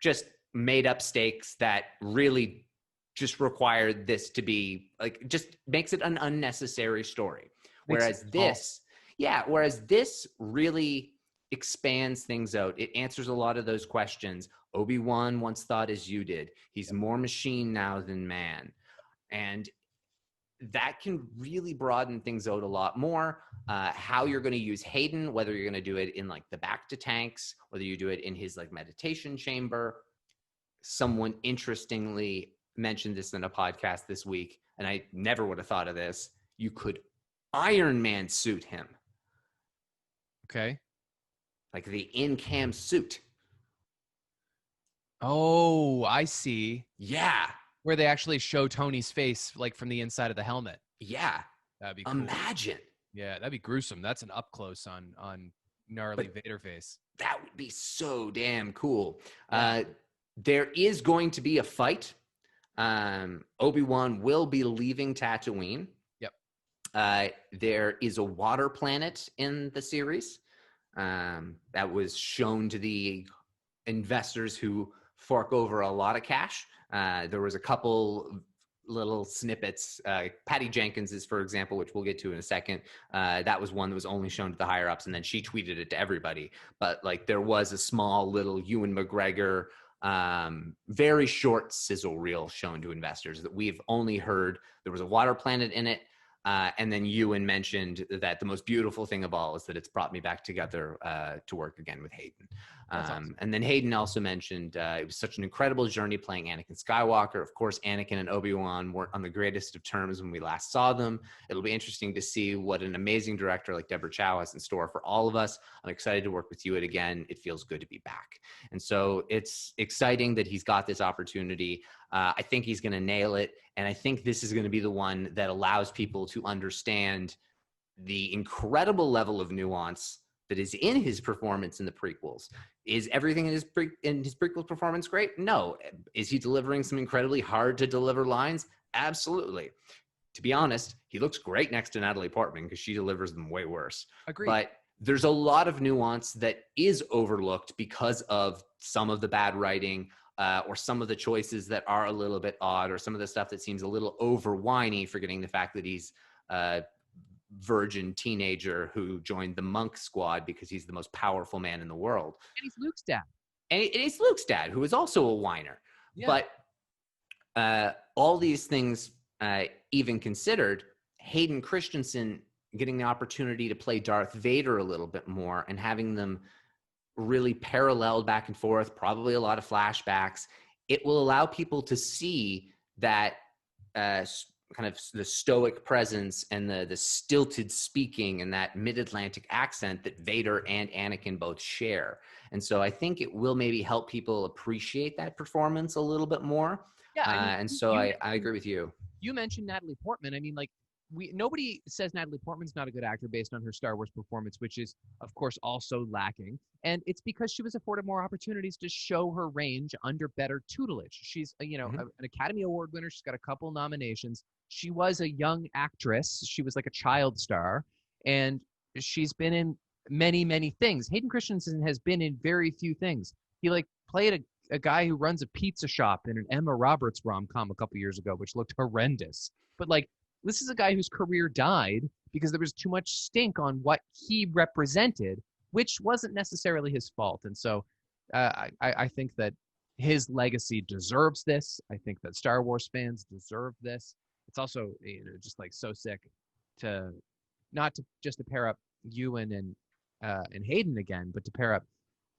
just made up stakes that really just required this to be like, just makes it an unnecessary story. Whereas this really expands things out. It answers a lot of those questions. Obi-Wan once thought as you did. He's more machine now than man. And that can really broaden things out a lot more. How you're going to use Hayden, whether you're going to do it in like the back to tanks, whether you do it in his like meditation chamber. Someone interestingly mentioned this in a podcast this week, and I never would have thought of this. You could Iron Man suit him. Okay. Like the in-cam suit. Oh, I see. Yeah. Where they actually show Tony's face like from the inside of the helmet. Yeah. That'd be cool. Imagine. Yeah, that'd be gruesome. That's an up close on gnarly Vader face. That would be so damn cool. Yeah. There is going to be a fight. Obi-Wan will be leaving Tatooine. Yep. There is a water planet in the series that was shown to the investors who fork over a lot of cash. There was a couple little snippets. Patty Jenkins is, for example, which we'll get to in a second. That was one that was only shown to the higher ups, and then she tweeted it to everybody. But like, there was a small little Ewan McGregor, very short sizzle reel shown to investors that we've only heard. There was a water planet in it. And then Ewan mentioned that the most beautiful thing of all is that it's brought me back together to work again with Hayden. Awesome. And then Hayden also mentioned it was such an incredible journey playing Anakin Skywalker. Of course, Anakin and Obi-Wan weren't on the greatest of terms when we last saw them. It'll be interesting to see what an amazing director like Deborah Chow has in store for all of us. I'm excited to work with you again. It feels good to be back. And so it's exciting that he's got this opportunity. I think he's going to nail it. And I think this is going to be the one that allows people to understand the incredible level of nuance that is in his performance in the prequels. Is everything in his prequels performance great? No. Is he delivering some incredibly hard to deliver lines? Absolutely. To be honest, he looks great next to Natalie Portman because she delivers them way worse. Agreed. But there's a lot of nuance that is overlooked because of some of the bad writing, or some of the choices that are a little bit odd, or some of the stuff that seems a little over whiny, forgetting the fact that he's a virgin teenager who joined the monk squad because he's the most powerful man in the world. And he's Luke's dad. And he's Luke's dad, who is also a whiner. Yeah. But all these things even considered, Hayden Christensen getting the opportunity to play Darth Vader a little bit more and having them really paralleled back and forth, probably a lot of flashbacks. It will allow people to see that kind of the stoic presence and the stilted speaking and that mid-Atlantic accent that Vader and Anakin both share. And so I think it will maybe help people appreciate that performance a little bit more. Yeah, I mean, And so I agree with you. You mentioned Natalie Portman. I mean, like, nobody says Natalie Portman's not a good actor based on her Star Wars performance, which is, of course, also lacking. And it's because she was afforded more opportunities to show her range under better tutelage. She's, an Academy Award winner. She's got a couple nominations. She was a young actress. She was like a child star, and she's been in many, many things. Hayden Christensen has been in very few things. He played a guy who runs a pizza shop in an Emma Roberts rom-com a couple years ago, which looked horrendous. But this is a guy whose career died because there was too much stink on what he represented, which wasn't necessarily his fault. And so I think that his legacy deserves this. I think that Star Wars fans deserve this. It's also just so sick to just to pair up Ewan and Hayden again, but to pair up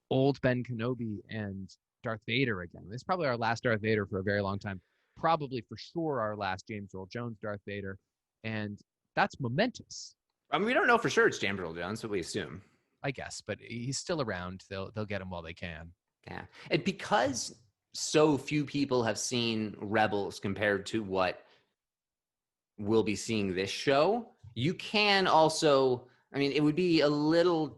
old Ben Kenobi and Darth Vader again. This is probably our last Darth Vader for a very long time. Probably for sure our last James Earl Jones Darth Vader, and that's momentous. I mean, we don't know for sure it's James Earl Jones, but we assume. I guess, but he's still around. They'll get him while they can. Yeah, and because so few people have seen Rebels compared to what we'll be seeing this show, you can also. I mean, it'd be a little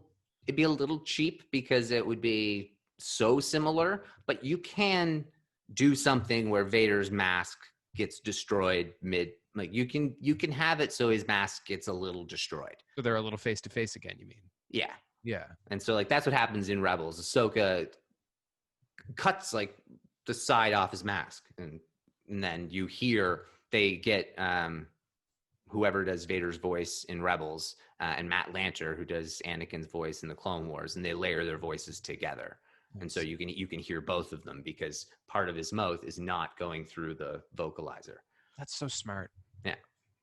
cheap because it would be so similar, but you can do something where Vader's mask gets destroyed you can have it so his mask gets a little destroyed. So they're a little face to face again, you mean? Yeah. Yeah. And so that's what happens in Rebels. Ahsoka cuts the side off his mask, and then you hear they get whoever does Vader's voice in Rebels and Matt Lanter, who does Anakin's voice in the Clone Wars, and they layer their voices together. Nice. And so you can hear both of them because part of his mouth is not going through the vocalizer. That's so smart. Yeah.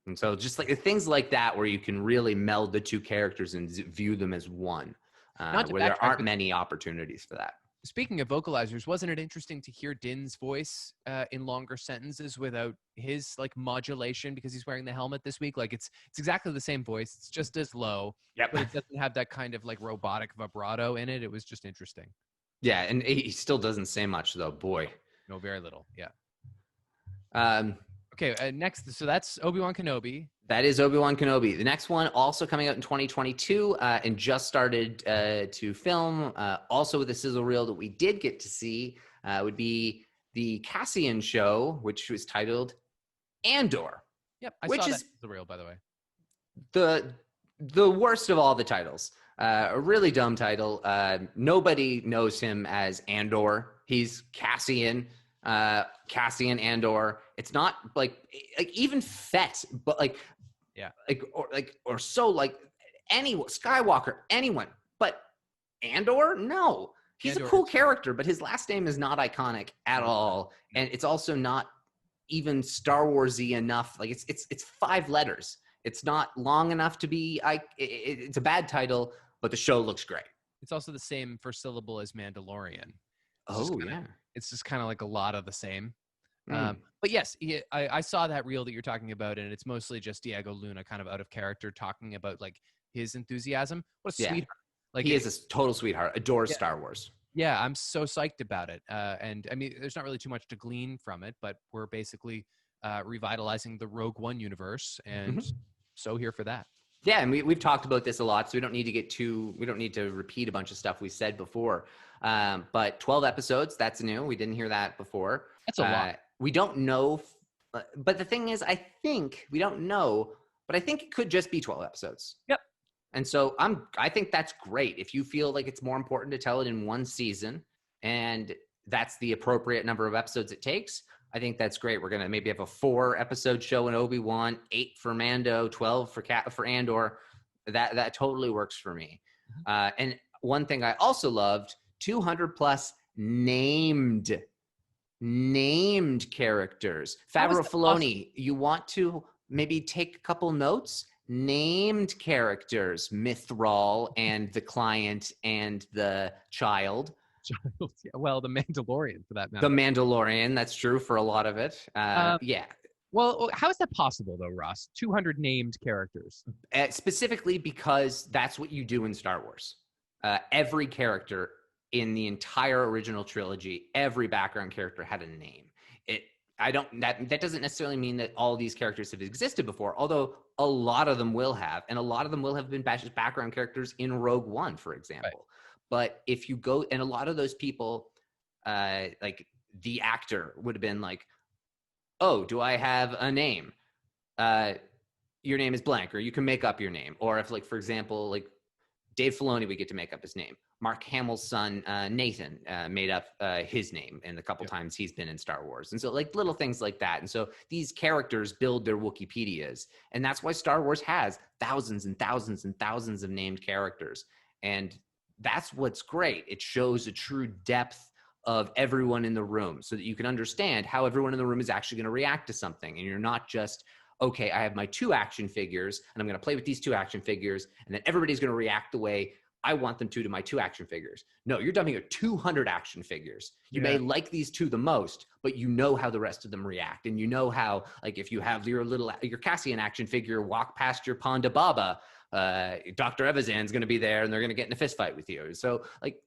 And so just things like that where you can really meld the two characters and view them as one, where there aren't many opportunities for that. Speaking of vocalizers, wasn't it interesting to hear Din's voice in longer sentences without his modulation because he's wearing the helmet this week? It's exactly the same voice. It's just as low. Yep. But it doesn't have that kind of robotic vibrato in it. It was just interesting. Yeah, and he still doesn't say much though. Boy. No, very little. Yeah. Okay, next. So that's Obi-Wan Kenobi. That is Obi-Wan Kenobi. The next one also coming out in 2022 and just started to film. Also with a sizzle reel that we did get to see would be the Cassian show, which was titled Andor. Yep, I saw that sizzle reel, by the way. The worst of all the titles. A really dumb title. Nobody knows him as Andor. He's Cassian Andor. It's not even Fett, but anyone, Skywalker, anyone, but Andor, no. He's a cool character, but his last name is not iconic at all, and it's also not even Star Warsy enough. It's 5 letters. It's not long enough to be. It's a bad title, but the show looks great. It's also the same first syllable as Mandalorian. It's just kind of a lot of the same. But yes, I saw that reel that you're talking about, and it's mostly just Diego Luna kind of out of character talking about his enthusiasm. What a sweetheart. He is a total sweetheart, adores Star Wars. Yeah, I'm so psyched about it. And I mean, there's not really too much to glean from it, but we're basically revitalizing the Rogue One universe, and so here for that. Yeah, and we've talked about this a lot, so we don't need to repeat a bunch of stuff we said before. But 12 episodes, that's new. We didn't hear that before. That's a lot. We don't know, but the thing is, we don't know, but I think it could just be 12 episodes. Yep. And so I think that's great. If you feel like it's more important to tell it in one season, and that's the appropriate number of episodes it takes, I think that's great. We're going to maybe have a 4-episode show in Obi-Wan, 8 for Mando, 12 for Andor. That totally works for me. And one thing I also loved, 200 plus named characters. Favreau Filoni, you want to maybe take a couple notes? Named characters, Mythrol and the client and the child. Well, the Mandalorian for that matter. The Mandalorian, that's true for a lot of it. Yeah. Well, how is that possible, though, Ross? 200 named characters. Specifically because that's what you do in Star Wars. Every character in the entire original trilogy, every background character had a name. That doesn't necessarily mean that all these characters have existed before, although a lot of them will have, and a lot of them will have been background characters in Rogue One, for example. Right. But if you go, and a lot of those people, like the actor would have been like, oh, do I have a name? Your name is blank, or you can make up your name. Or if, like, for example, like Dave Filoni, we get to make up his name. Mark Hamill's son, Nathan, made up his name in the couple times he's been in Star Wars. And so, like, little things like that. And so these characters build their Wikipedias. And that's why Star Wars has thousands and thousands and thousands of named characters. And that's what's great. It shows a true depth of everyone in the room so that you can understand how everyone in the room is actually going to react to something. And you're not just, okay, I have my 2 action figures and I'm going to play with these 2 action figures and then everybody's going to react the way I want them to my 2 action figures. No, you're dumping 200 action figures. You may like these 2 the most, but you know how the rest of them react. And you know how, like, if you have your Cassian action figure walk past your Ponda Baba, Dr. Evazan's going to be there and they're going to get in a fist fight with you. So, like,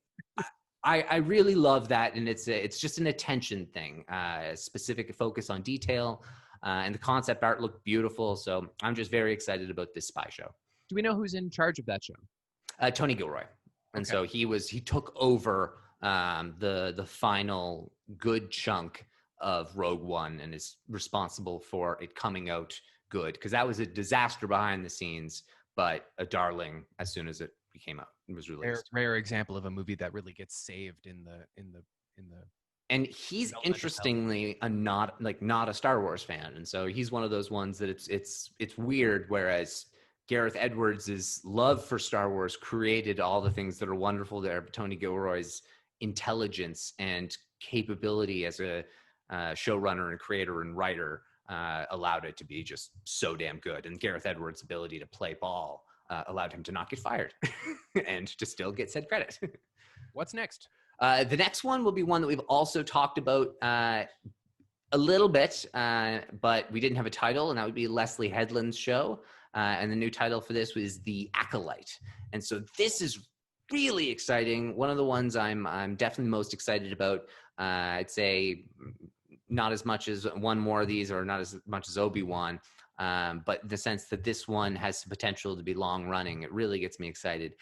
I really love that. And it's just an attention thing, a specific focus on detail. And the concept art looked beautiful. So I'm just very excited about this spy show. Do we know who's in charge of that show? Tony Gilroy. And so he took over the final good chunk of Rogue One and is responsible for it coming out good. Because that was a disaster behind the scenes, but a darling as soon as it came out. It was released. Rare example of a movie that really gets saved in the. And he's interestingly not a Star Wars fan, and so he's one of those ones that it's weird. Whereas Gareth Edwards' love for Star Wars created all the things that are wonderful there, but Tony Gilroy's intelligence and capability as a showrunner and creator and writer allowed it to be just so damn good. And Gareth Edwards' ability to play ball allowed him to not get fired and to still get said credit. What's next? The next one will be one that we've also talked about a little bit, but we didn't have a title, and that would be Leslie Headland's show. And the new title for this was The Acolyte. And so this is really exciting. One of the ones I'm definitely most excited about. I'd say not as much as one more of these, or not as much as Obi-Wan, but the sense that this one has the potential to be long running. It really gets me excited.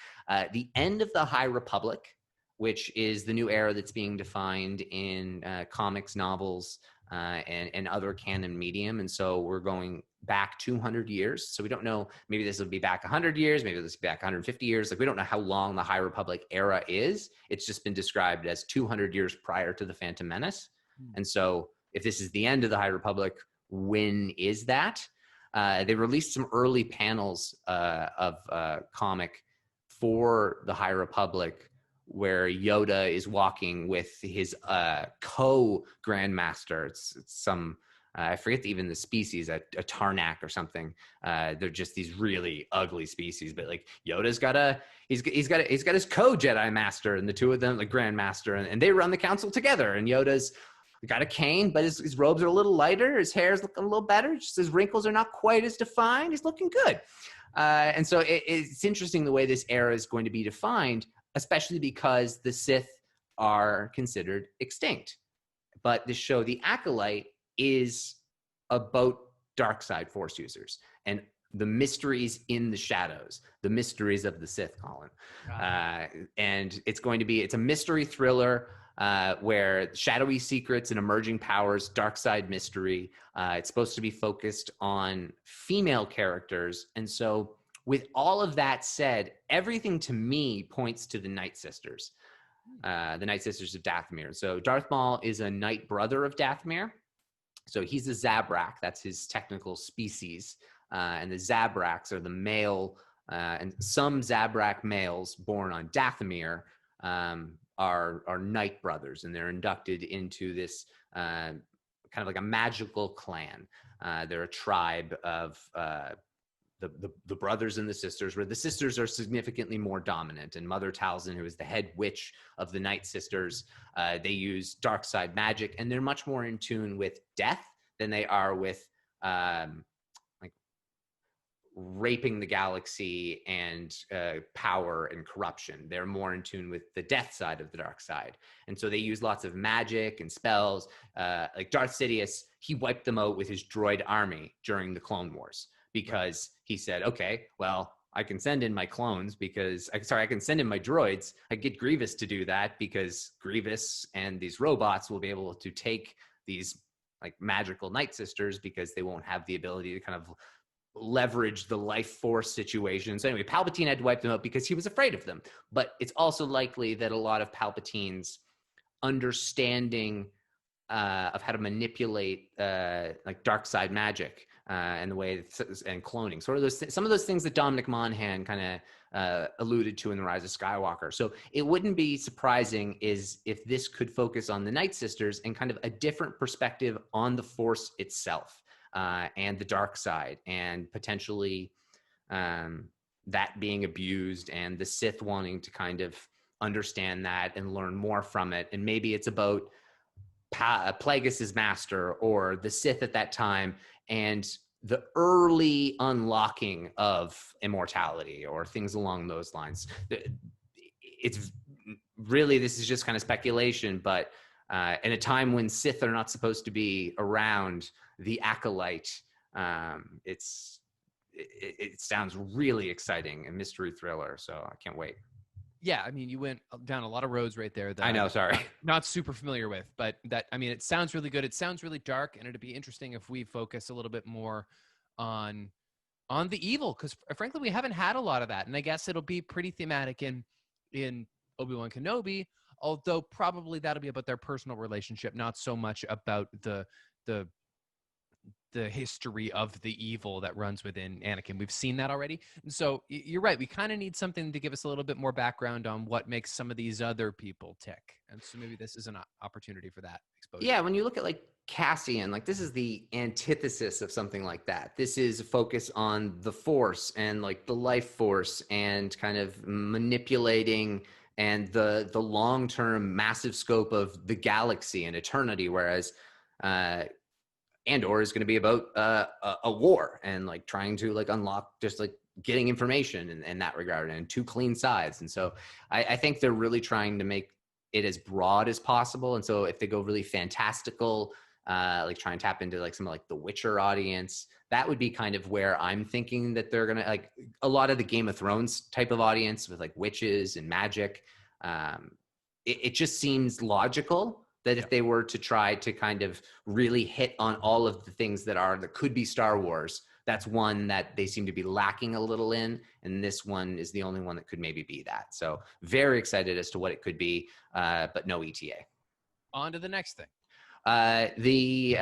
The end of the High Republic, which is the new era that's being defined in comics, novels, and other canon medium. And so we're going back 200 years. So we don't know, maybe this will be back 100 years, maybe this will be back 150 years. Like, we don't know how long the High Republic era is. It's just been described as 200 years prior to the Phantom Menace. And so if this is the end of the High Republic, when is that? They released some early panels of comic for the High Republic, where Yoda is walking with his co-grandmaster. It's some, I forget even the species, a Tarnak or something. They're just these really ugly species, but like Yoda's he's got his co-Jedi master, and the two of them, like grandmaster, and they run the council together. And Yoda's got a cane, but his robes are a little lighter. His hair's looking a little better. Just his wrinkles are not quite as defined. He's looking good. And so it's interesting the way this era is going to be defined, especially because the Sith are considered extinct. But this show, The Acolyte, is about dark side Force users and the mysteries in the shadows, the mysteries of the Sith, Colin. And it's a mystery thriller where shadowy secrets and emerging powers, dark side mystery. It's supposed to be focused on female characters. And so with all of that said, everything to me points to the Night Sisters, the Night Sisters of Dathomir. So Darth Maul is a Night Brother of Dathomir. So he's a Zabrak. That's his technical species. And the Zabraks are the male, and some Zabrak males born on Dathomir are Night Brothers, and they're inducted into this kind of like a magical clan. They're a tribe of the brothers and the sisters, where the sisters are significantly more dominant. And Mother Talzin, who is the head witch of the Night Sisters, they use dark side magic, and they're much more in tune with death than they are with like raping the galaxy and power and corruption. They're more in tune with the death side of the dark side. And so they use lots of magic and spells. Like Darth Sidious, he wiped them out with his droid army during the Clone Wars because he said, okay, well, I can send in my clones because, I can send in my droids. I get Grievous to do that because Grievous and these robots will be able to take these like magical Night Sisters because they won't have the ability to kind of leverage the life force situation. So anyway, Palpatine had to wipe them out because he was afraid of them. But it's also likely that a lot of Palpatine's understanding of how to manipulate like dark side magic and the way and cloning, sort of those some of those things that Dominic Monaghan kind of alluded to in The Rise of Skywalker. So it wouldn't be surprising is if this could focus on the Night Sisters and kind of a different perspective on the Force itself. And the dark side, and potentially that being abused, and the Sith wanting to kind of understand that and learn more from it. And maybe it's about Plagueis's master or the Sith at that time, and the early unlocking of immortality or things along those lines. It's really, this is just kind of speculation, but in a time when Sith are not supposed to be around, the acolyte, it sounds really exciting and mystery thriller. So I can't wait. Yeah, I mean, you went down a lot of roads right there that I know, sorry. Not super familiar with, but that, I mean, it sounds really good. It sounds really dark, and it'd be interesting if we focus a little bit more on the evil, because frankly, we haven't had a lot of that, and I guess it'll be pretty thematic in Obi-Wan Kenobi, although probably that'll be about their personal relationship, not so much about the history of the evil that runs within Anakin. We've seen that already. And so you're right. We kind of need something to give us a little bit more background on what makes some of these other people tick. And so maybe this is an opportunity for that exposure. Yeah, when you look at like Cassian, like this is the antithesis of something like that. This is a focus on the Force and like the life force and kind of manipulating and the long-term massive scope of the galaxy and eternity, whereas Andor is going to be about a war and like trying to like unlock just like getting information in that regard, and two clean sides. And so I think they're really trying to make it as broad as possible. And so if they go really fantastical, like try and tap into like some of like the Witcher audience, that would be kind of where I'm thinking that they're going to like a lot of the Game of Thrones type of audience with like witches and magic. It just seems logical that if they were to try to kind of really hit on all of the things that could be Star Wars, that's one that they seem to be lacking a little in. And this one is the only one that could maybe be that. So very excited as to what it could be, but no ETA. On to the next thing. The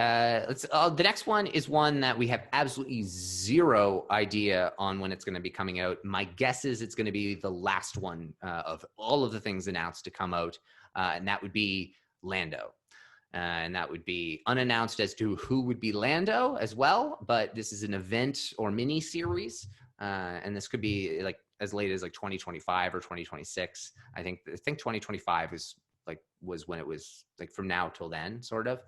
next one is one that we have absolutely zero idea on when it's going to be coming out. My guess is it's going to be the last one of all of the things announced to come out, and that would be Lando. And that would be unannounced as to who would be Lando as well, but this is an event or mini series, and this could be like as late as like 2025 or 2026. I think 2025 was when it was like from now till then, sort of.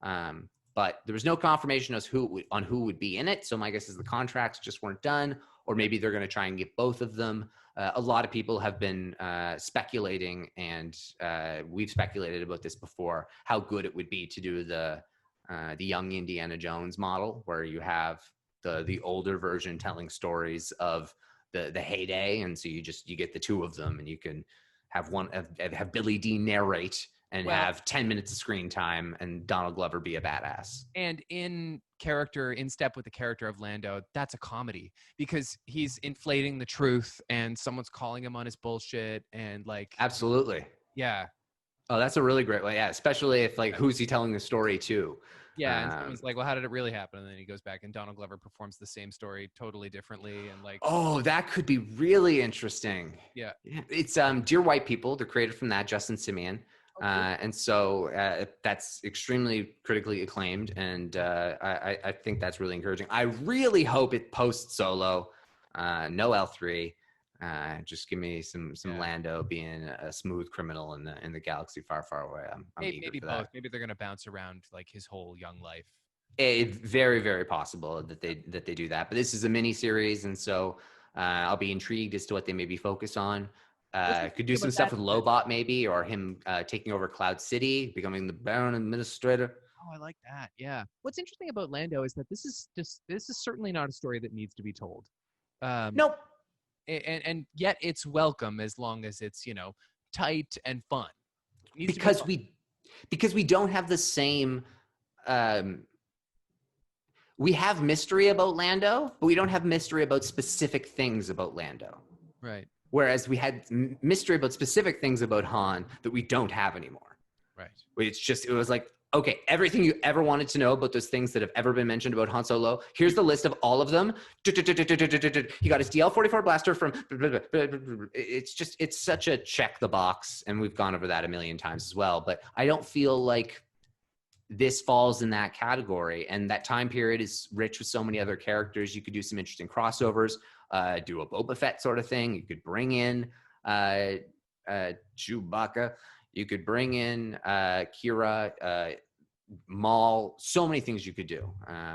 But there was no confirmation as who would be in it. So my guess is the contracts just weren't done, or maybe they're going to try and get both of them. A lot of people have been speculating, and we've speculated about this before, how good it would be to do the young Indiana Jones model, where you have the older version telling stories of the heyday, and so you get the two of them, and you can have Billy Dee narrate and have 10 minutes of screen time, and Donald Glover be a badass. And in step with the character of Lando, that's a comedy, because he's inflating the truth and someone's calling him on his bullshit, and like... Absolutely. Yeah. Oh, that's a really great way. Yeah, especially if like, who's he telling the story to? Yeah, and someone's like, well, how did it really happen? And then he goes back and Donald Glover performs the same story totally differently, and like... Oh, that could be really interesting. Yeah. It's Dear White People, the creator from that, Justin Simeon. And so that's extremely critically acclaimed, and I think that's really encouraging. I really hope it posts Solo, no L3. Just give me some Lando being a smooth criminal in the galaxy far, far away. I'm eager maybe for both. that. Maybe they're gonna bounce around like his whole young life. Very, very possible that they do that. But this is a mini series, and so I'll be intrigued as to what they maybe focus on. Could do some stuff with Lobot maybe, or him taking over Cloud City, becoming the Baron Administrator. Oh, I like that. Yeah. What's interesting about Lando is that this is certainly not a story that needs to be told. Nope. And yet it's welcome as long as it's, tight and fun. Because we don't have the same we have mystery about Lando, but we don't have mystery about specific things about Lando. Right. Whereas we had mystery about specific things about Han that we don't have anymore. Right. It was like, okay, everything you ever wanted to know about those things that have ever been mentioned about Han Solo, here's the list of all of them. He got his DL-44 blaster from... It's such a check the box, and we've gone over that a million times as well. But I don't feel like this falls in that category, and that time period is rich with so many other characters. You could do some interesting crossovers, do a Boba Fett sort of thing. You could bring in Chewbacca. You could bring in Kira, Maul. So many things you could do.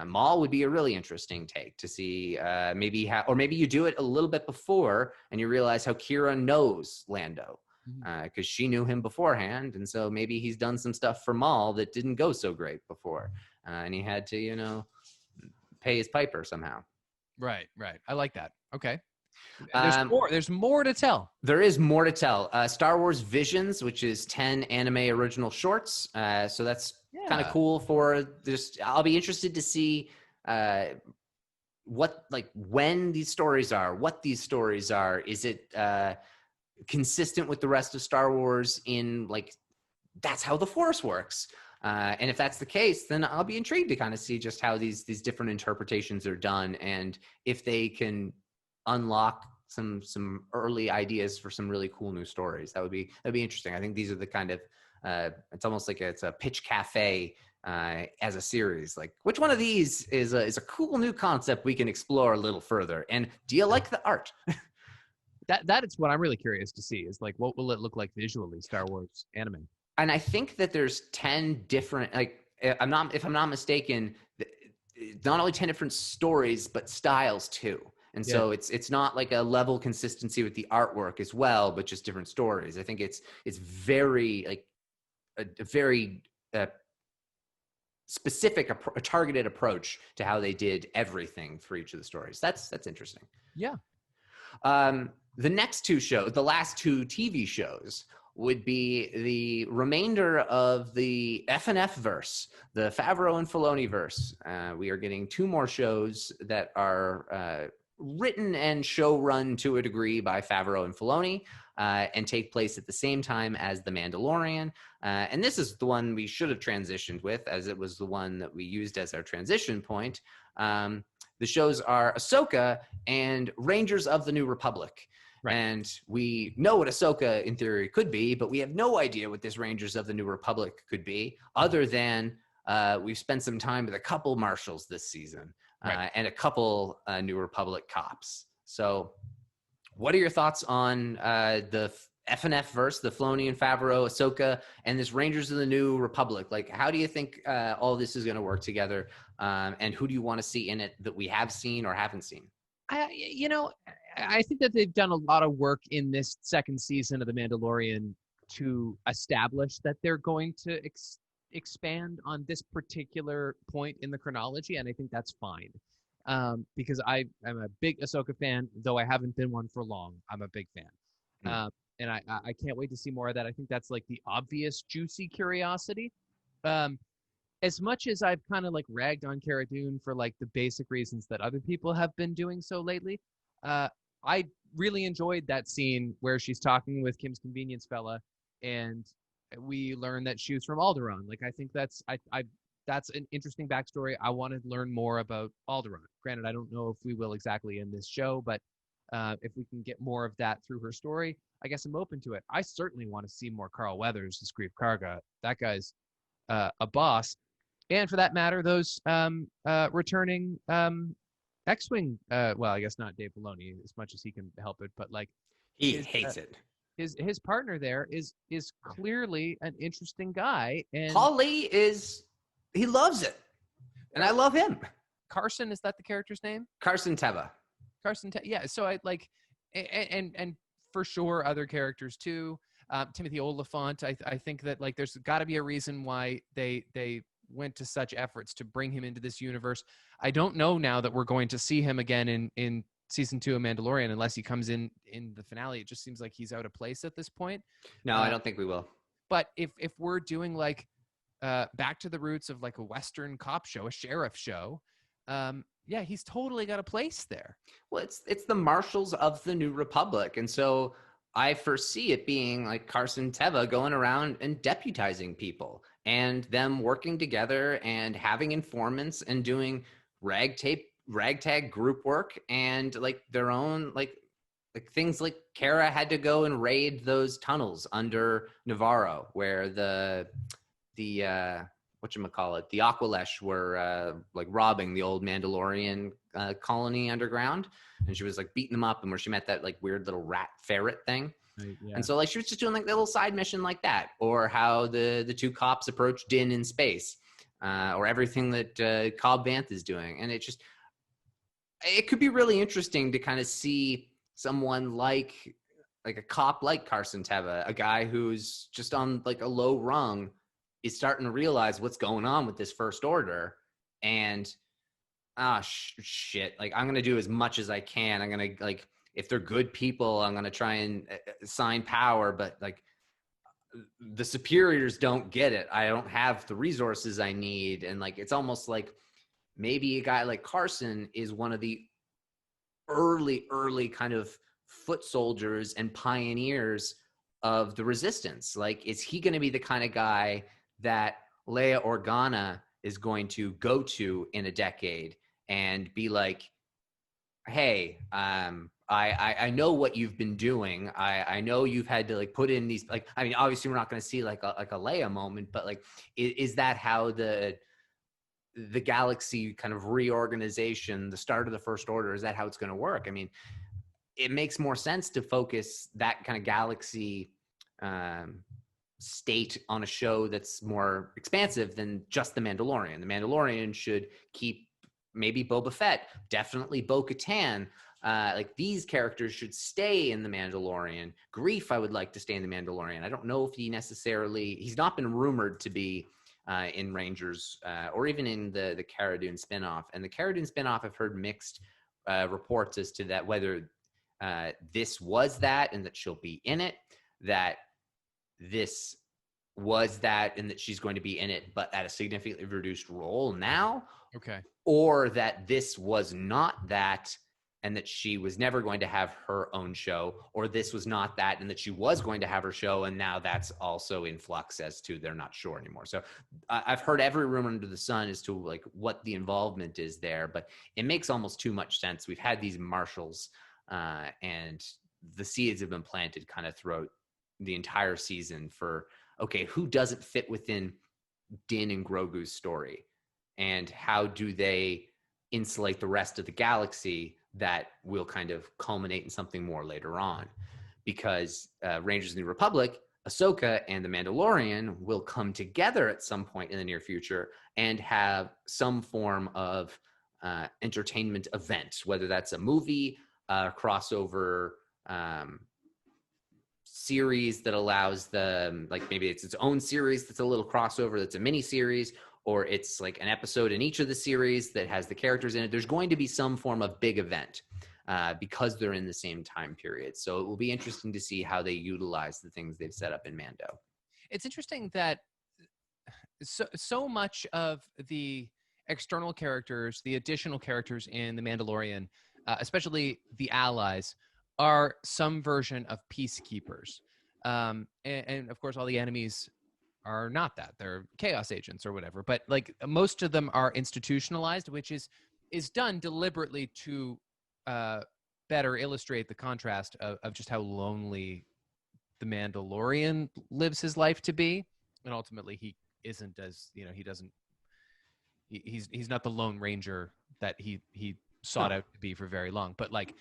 Maul would be a really interesting take to see. Maybe you do it a little bit before, and you realize how Kira knows Lando. Because she knew him beforehand, and so maybe he's done some stuff for Maul that didn't go so great before, and he had to, pay his piper somehow. Right. I like that. Okay. There's more to tell. There is more to tell. Star Wars Visions, which is 10 anime original shorts. So that's kind of cool for this. I'll be interested to see when these stories are, what these stories are. Is it consistent with the rest of Star Wars in that's how the Force works? And if that's the case, then I'll be intrigued to kind of see just how these different interpretations are done, and if they can unlock some early ideas for some really cool new stories. That'd be interesting. I think these are the kind of it's almost like it's a pitch cafe as a series. Like, which one of these is a cool new concept we can explore a little further? And do you like the art? That is what I'm really curious to see, is what will it look like visually, Star Wars anime? And I think that there's 10 different, if I'm not mistaken, not only 10 different stories, but styles too. And so it's not like a level consistency with the artwork as well, but just different stories. I think it's very a very specific, a targeted approach to how they did everything for each of the stories. That's interesting. Yeah. The next two shows, the last two TV shows, would be the remainder of the F&F verse, the Favreau and Filoni verse. We are getting two more shows that are written and show run to a degree by Favreau and Filoni, and take place at the same time as The Mandalorian. And this is the one we should have transitioned with, as it was the one that we used as our transition point. The shows are Ahsoka and Rangers of the New Republic. Right. And we know what Ahsoka in theory could be, but we have no idea what this Rangers of the New Republic could be, other than we've spent some time with a couple marshals this season, and a couple New Republic cops. So what are your thoughts on the F&F verse, the Filoni and Favreau, Ahsoka, and this Rangers of the New Republic? Like, how do you think all this is going to work together? And who do you want to see in it that we have seen or haven't seen? I think that they've done a lot of work in this second season of The Mandalorian to establish that they're going to expand on this particular point in the chronology, and I think that's fine. Because I'm a big Ahsoka fan, though I haven't been one for long. I'm a big fan. And I can't wait to see more of that. I think that's like the obvious juicy curiosity. As much as I've kind of ragged on Cara Dune for the basic reasons that other people have been doing so lately, I really enjoyed that scene where she's talking with Kim's convenience fella, and we learn that she was from Alderaan. I think that's an interesting backstory. I want to learn more about Alderaan. Granted, I don't know if we will exactly in this show, but if we can get more of that through her story, I guess I'm open to it. I certainly want to see more Carl Weathers as Grief Karga. That guy's a boss. And for that matter, those returning X-Wing, well, I guess not Dave Filoni as much as he can help it, but he hates it. His partner there is clearly an interesting guy, and Paul Lee he loves it. And I love him. Carson, is that the character's name? Carson Teva. Yeah. So I like, and for sure other characters too. Timothy Oliphant. I think that like there's got to be a reason why they went to such efforts to bring him into this universe. I don't know now that we're going to see him again in season 2 of Mandalorian unless he comes in the finale. It just seems like he's out of place at this point. No, I don't think we will. But if we're doing like back to the roots of like a Western cop show, a sheriff show, yeah, he's totally got a place there. Well, it's the Marshals of the New Republic. And so I foresee it being like Carson Teva going around and deputizing people and them working together and having informants and doing ragtag group work and like their own like things like Kara had to go and raid those tunnels under Navarro where the whatchamacallit, the Aqualesh were like robbing the old Mandalorian colony underground, and she was like beating them up, and where she met that like weird little rat ferret thing. Right, yeah. And so like she was just doing like a little side mission like that, or how the two cops approach Din in space, or everything that Cobb Vanth is doing. And it could be really interesting to kind of see someone like a cop like Carson Teva, a guy who's just on like a low rung, is starting to realize what's going on with this First Order, and shit, like I'm gonna do as much as I can. I'm gonna like, if they're good people, I'm gonna try and assign power, but like the superiors don't get it. I don't have the resources I need, and like it's almost like maybe a guy like Carson is one of the early kind of foot soldiers and pioneers of the resistance. Like, is he going to be the kind of guy that Leia Organa is going to go to in a decade and be like, hey, I know what you've been doing. I know you've had to like put in these, like, I mean, obviously we're not going to see like a Leia moment, but like, is that how the galaxy kind of reorganization, the start of the First Order, is that how it's going to work? I mean, it makes more sense to focus that kind of galaxy state on a show that's more expansive than just The Mandalorian. The Mandalorian should keep maybe Boba Fett, definitely Bo-Katan. Like, these characters should stay in The Mandalorian. Grief, I would like to stay in The Mandalorian. I don't know if he's not been rumored to be in Rangers or even in the Cara Dune spinoff. And the Cara Dune spinoff, I've heard mixed reports as to that, whether this was that and that she'll be in it, that this was that and that she's going to be in it, but at a significantly reduced role now. Okay. Or that this was not that and that she was never going to have her own show, or this was not that and that she was going to have her show and now that's also in flux as to they're not sure anymore. So I've heard every rumor under the sun as to like what the involvement is there, but it makes almost too much sense. We've had these marshals and the seeds have been planted kind of throughout the entire season for, okay, who doesn't fit within Din and Grogu's story, and how do they insulate the rest of the galaxy that will kind of culminate in something more later on? Because Rangers of the New Republic, Ahsoka, and The Mandalorian will come together at some point in the near future and have some form of entertainment event, whether that's a movie, crossover series that allows the, like, maybe it's its own series that's a little crossover, that's a mini series, or it's like an episode in each of the series that has the characters in it. There's going to be some form of big event because they're in the same time period. So it will be interesting to see how they utilize the things they've set up in Mando. It's interesting that so much of the external characters, the additional characters in The Mandalorian, especially the allies, are some version of peacekeepers. And of course, all the enemies are not that. They're chaos agents or whatever. But like, most of them are institutionalized, which is done deliberately to better illustrate the contrast of just how lonely the Mandalorian lives his life to be. And ultimately, he isn't, as, you know, he's not the Lone Ranger that he sought out to be for very long. But like,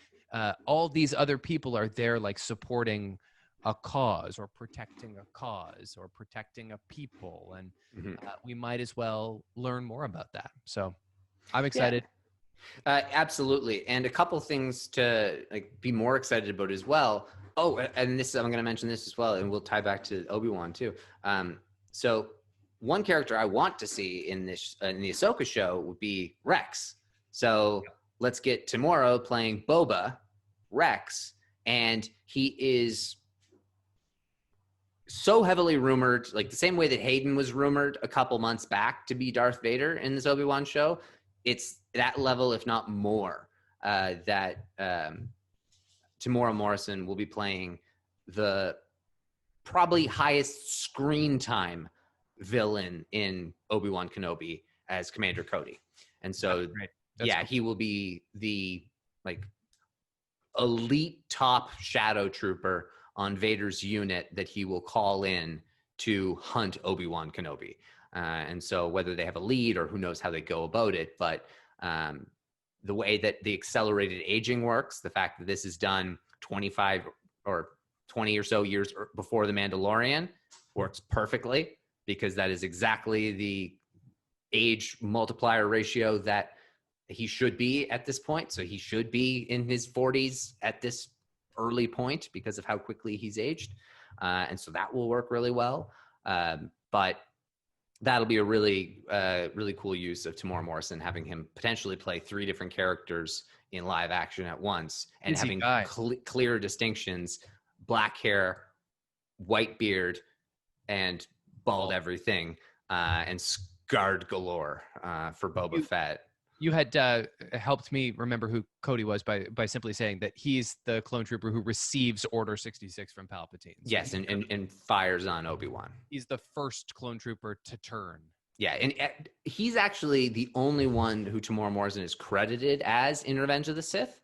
all these other people are there, like, supporting a cause or protecting a cause or protecting a people. And we might as well learn more about that. So I'm excited. Absolutely. And a couple things to be more excited about as well. Oh, and this, I'm going to mention this as well, and we'll tie back to Obi-Wan too. So one character I want to see in the Ahsoka show would be Rex. So let's get Tomorrow playing Boba, Rex, and he is so heavily rumored, like the same way that Hayden was rumored a couple months back to be Darth Vader in this Obi-Wan show. It's that level, if not more, that Tamora Morrison will be playing the probably highest screen time villain in Obi-Wan Kenobi as Commander Cody. And so, cool. He will be the elite top shadow trooper on Vader's unit that he will call in to hunt Obi-Wan Kenobi. And so whether they have a lead or who knows how they go about it, but the way that the accelerated aging works, the fact that this is done 25 or 20 or so years before The Mandalorian works perfectly, because that is exactly the age multiplier ratio that he should be at this point. So he should be in his 40s at this early point because of how quickly he's aged. And so that will work really well. But that'll be a really, really cool use of Tamora Morrison, having him potentially play 3 different characters in live action at once, and having clear distinctions: black hair, white beard, and bald everything, and scarred galore for Boba Fett. You had helped me remember who Cody was by simply saying that he's the clone trooper who receives Order 66 from Palpatine. So yes, and fires on Obi-Wan. He's the first clone trooper to turn. Yeah, and he's actually the only one who Tamora Morrison is credited as in Revenge of the Sith,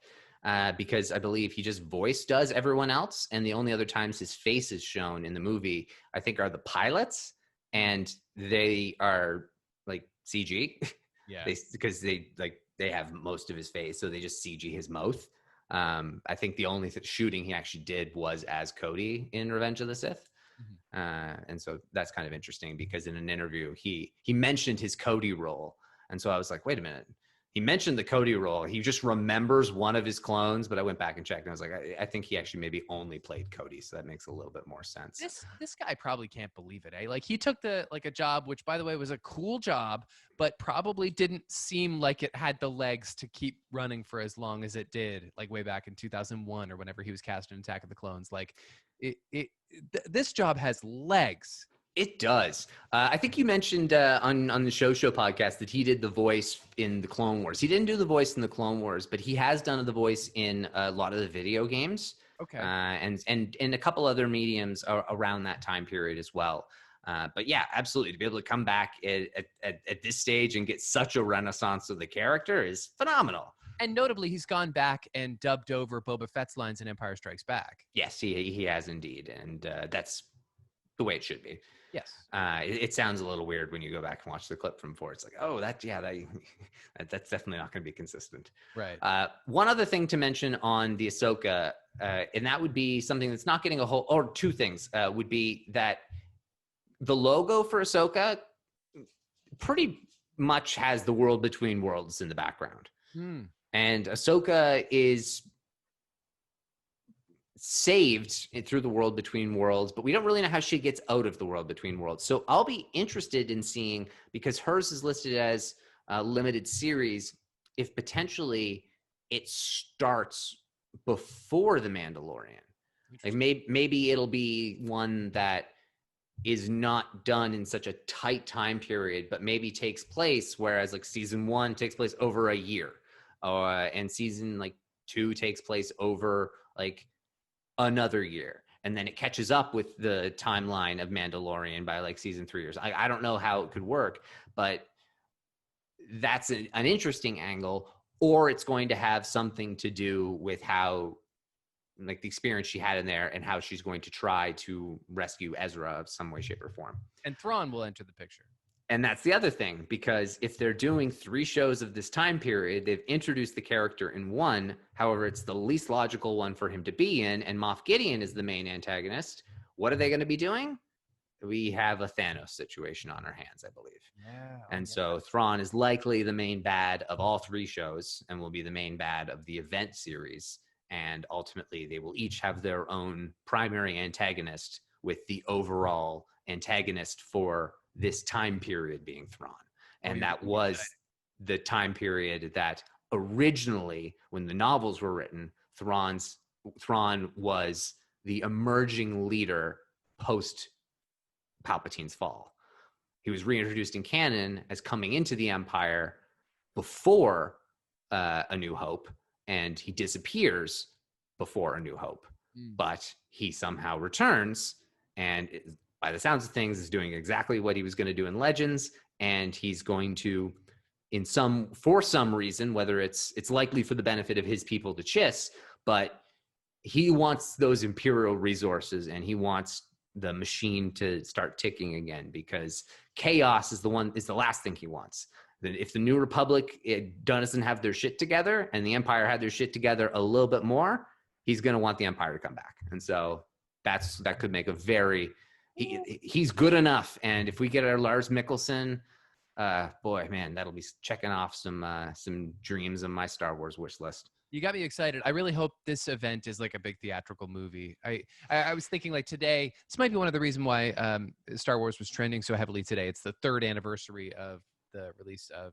because I believe he just voice does everyone else, and the only other times his face is shown in the movie, I think, are the pilots, and they are CG. Yeah, because they have most of his face, so they just CG his mouth. I think the only shooting he actually did was as Cody in Revenge of the Sith. And so that's kind of interesting, because in an interview he mentioned his Cody role, and so I was like, wait a minute, he mentioned the Cody role, he just remembers one of his clones. But I went back and checked, and I was like, I think he actually maybe only played Cody, so that makes a little bit more sense. This guy probably can't believe it, eh? He took a job, which by the way was a cool job, but probably didn't seem like it had the legs to keep running for as long as it did, way back in 2001 or whenever he was cast in Attack of the Clones. This job has legs. It does. I think you mentioned on the show podcast that he did the voice in the Clone Wars. He didn't do the voice in the Clone Wars, but he has done the voice in a lot of the video games. Okay. And in a couple other mediums around that time period as well. But yeah, absolutely. To be able to come back at this stage and get such a renaissance of the character is phenomenal. And notably, he's gone back and dubbed over Boba Fett's lines in Empire Strikes Back. Yes, he has indeed. And that's the way it should be. Yes. It sounds a little weird when you go back and watch the clip from before. It's like, oh, that's definitely not going to be consistent. Right. One other thing to mention on the Ahsoka, and that would be something that's not getting or 2 things, would be that the logo for Ahsoka pretty much has the world between worlds in the background. And Ahsoka is saved through the world between worlds, but we don't really know how she gets out of the world between worlds. So I'll be interested in seeing, because hers is listed as a limited series, if potentially it starts before The Mandalorian. Maybe it'll be one that is not done in such a tight time period, but maybe takes place, whereas season 1 takes place over a year, and season 2 takes place over another year, and then it catches up with the timeline of Mandalorian by season 3 years. I don't know how it could work, but that's an interesting angle. Or it's going to have something to do with how the experience she had in there, and how she's going to try to rescue Ezra of some way, shape, or form. And Thrawn will enter the picture. And that's the other thing, because if they're doing 3 shows of this time period, they've introduced the character in one. However, it's the least logical one for him to be in, and Moff Gideon is the main antagonist. What are they going to be doing? We have a Thanos situation on our hands, I believe. Yeah. And so Thrawn is likely the main bad of all 3 shows and will be the main bad of the event series. And ultimately, they will each have their own primary antagonist, with the overall antagonist for this time period being Thrawn. And that was the time period that originally, when the novels were written, Thrawn was the emerging leader post Palpatine's fall. He was reintroduced in canon as coming into the Empire before A New Hope, and he disappears before A New Hope. But he somehow returns, and by the sounds of things, is doing exactly what he was going to do in Legends, and he's going to, for some reason, whether it's likely for the benefit of his people to Chiss, but he wants those Imperial resources, and he wants the machine to start ticking again, because chaos is the last thing he wants. If the New Republic doesn't have their shit together, and the Empire had their shit together a little bit more, he's going to want the Empire to come back. And so that could make a very, he's good enough. And if we get our Lars Mikkelsen, boy, man, that'll be checking off some dreams on my Star Wars wish list. You got me excited. I really hope this event is like a big theatrical movie. I was thinking, like, today, this might be one of the reasons why Star Wars was trending so heavily today. It's the 3rd anniversary of the release of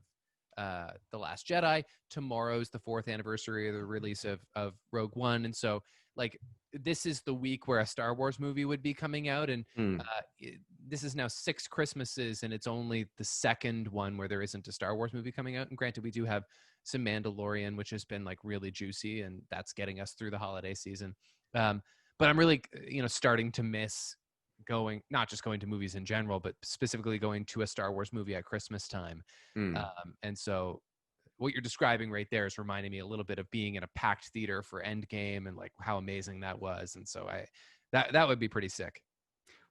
The Last Jedi. Tomorrow's the 4th anniversary of the release of Rogue One. And so, like, this is the week where a Star Wars movie would be coming out. And this is now 6 Christmases, and it's only the 2nd one where there isn't a Star Wars movie coming out. And granted, we do have some Mandalorian, which has been like really juicy, and that's getting us through the holiday season. But I'm really, starting to miss not just going to movies in general, but specifically going to a Star Wars movie at Christmas time. And so what you're describing right there is reminding me a little bit of being in a packed theater for Endgame, and like how amazing that was. And so that would be pretty sick.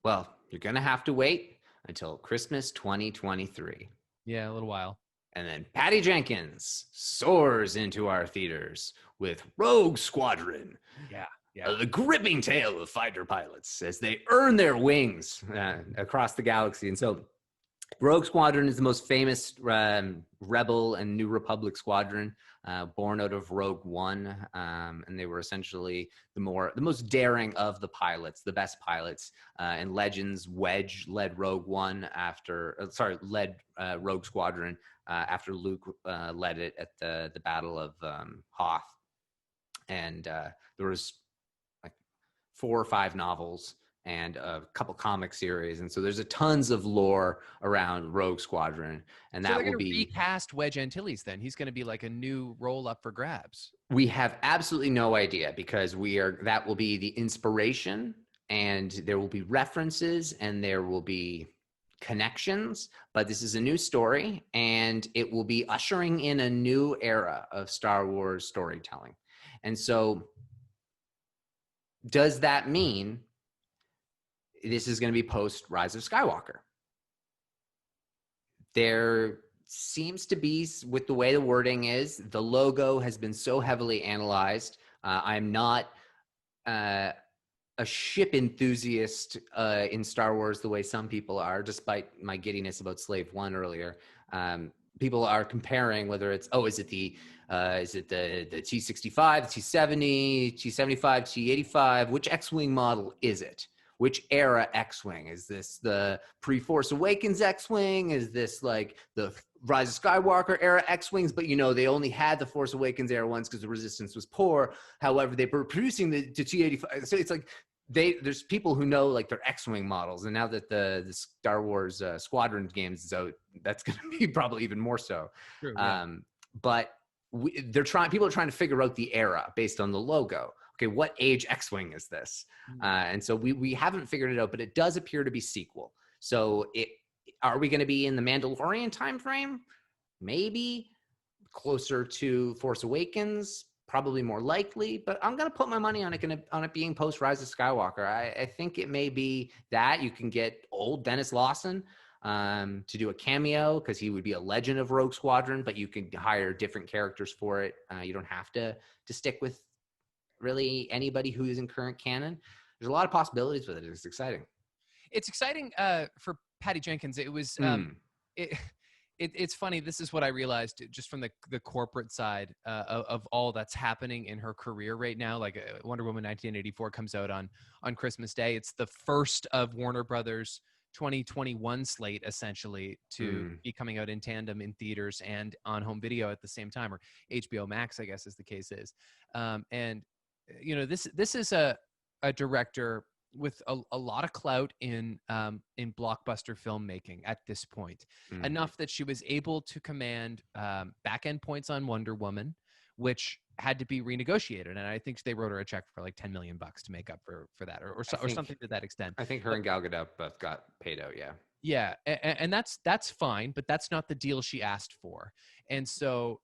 Well, you're going to have to wait until Christmas 2023. Yeah, a little while. And then Patty Jenkins soars into our theaters with Rogue Squadron. Yeah. The gripping tale of fighter pilots as they earn their wings across the galaxy. And so Rogue Squadron is the most famous Rebel and New Republic squadron, born out of Rogue One. And they were essentially the most daring of the pilots, the best pilots. In Legends, Wedge led Rogue Squadron after Luke led it at the Battle of Hoth. And there was like 4 or 5 novels and a couple comic series, and so there's tons of lore around Rogue Squadron, and so that will be recast Wedge Antilles. Then he's going to be like a new roll up for grabs. We have absolutely no idea, because that will be the inspiration, and there will be references and there will be connections, but this is a new story, and it will be ushering in a new era of Star Wars storytelling. And so does that mean this is going to be post Rise of Skywalker? There seems to be, with the way the wording is, the logo has been so heavily analyzed. I'm not a ship enthusiast in Star Wars the way some people are, despite my giddiness about Slave One earlier. People are comparing whether it's, is it the T-65, the T-70, T-75, T-85? Which X-Wing model is it? Which era X-Wing? Is this the pre-Force Awakens X-Wing? Is this like the Rise of Skywalker era X-Wings? But, they only had the Force Awakens era ones because the resistance was poor. However, they were producing the T-85. So it's like there's people who know like their X-Wing models. And now that the Star Wars Squadron games is out, that's going to be probably even more so. True, yeah. But people are trying to figure out the era based on the logo. Okay, what age X-Wing is this? And so we haven't figured it out, but it does appear to be sequel. So are we going to be in the Mandalorian timeframe? Maybe. Closer to Force Awakens? Probably more likely, but I'm going to put my money on it being post Rise of Skywalker. I think it may be that. You can get old Dennis Lawson to do a cameo because he would be a legend of Rogue Squadron, but you can hire different characters for it. You don't have to stick with really anybody who is in current canon. There's a lot of possibilities with it. It's exciting. It's exciting for Patty Jenkins. It was it's funny. This is what I realized just from the corporate side of all that's happening in her career right now. Like Wonder Woman 1984 comes out on Christmas Day. It's the first of Warner Brothers 2021 slate, essentially, to be coming out in tandem in theaters and on home video at the same time, or HBO Max, I guess, as the case is. And you know, this is a director with a lot of clout in blockbuster filmmaking at this point, enough that she was able to command back end points on Wonder Woman, which had to be renegotiated. And I think they wrote her a check for like $10 million to make up for that, or something to that extent. I think her and Gal Gadot both got paid out. Yeah. Yeah, and that's fine, but that's not the deal she asked for. And so,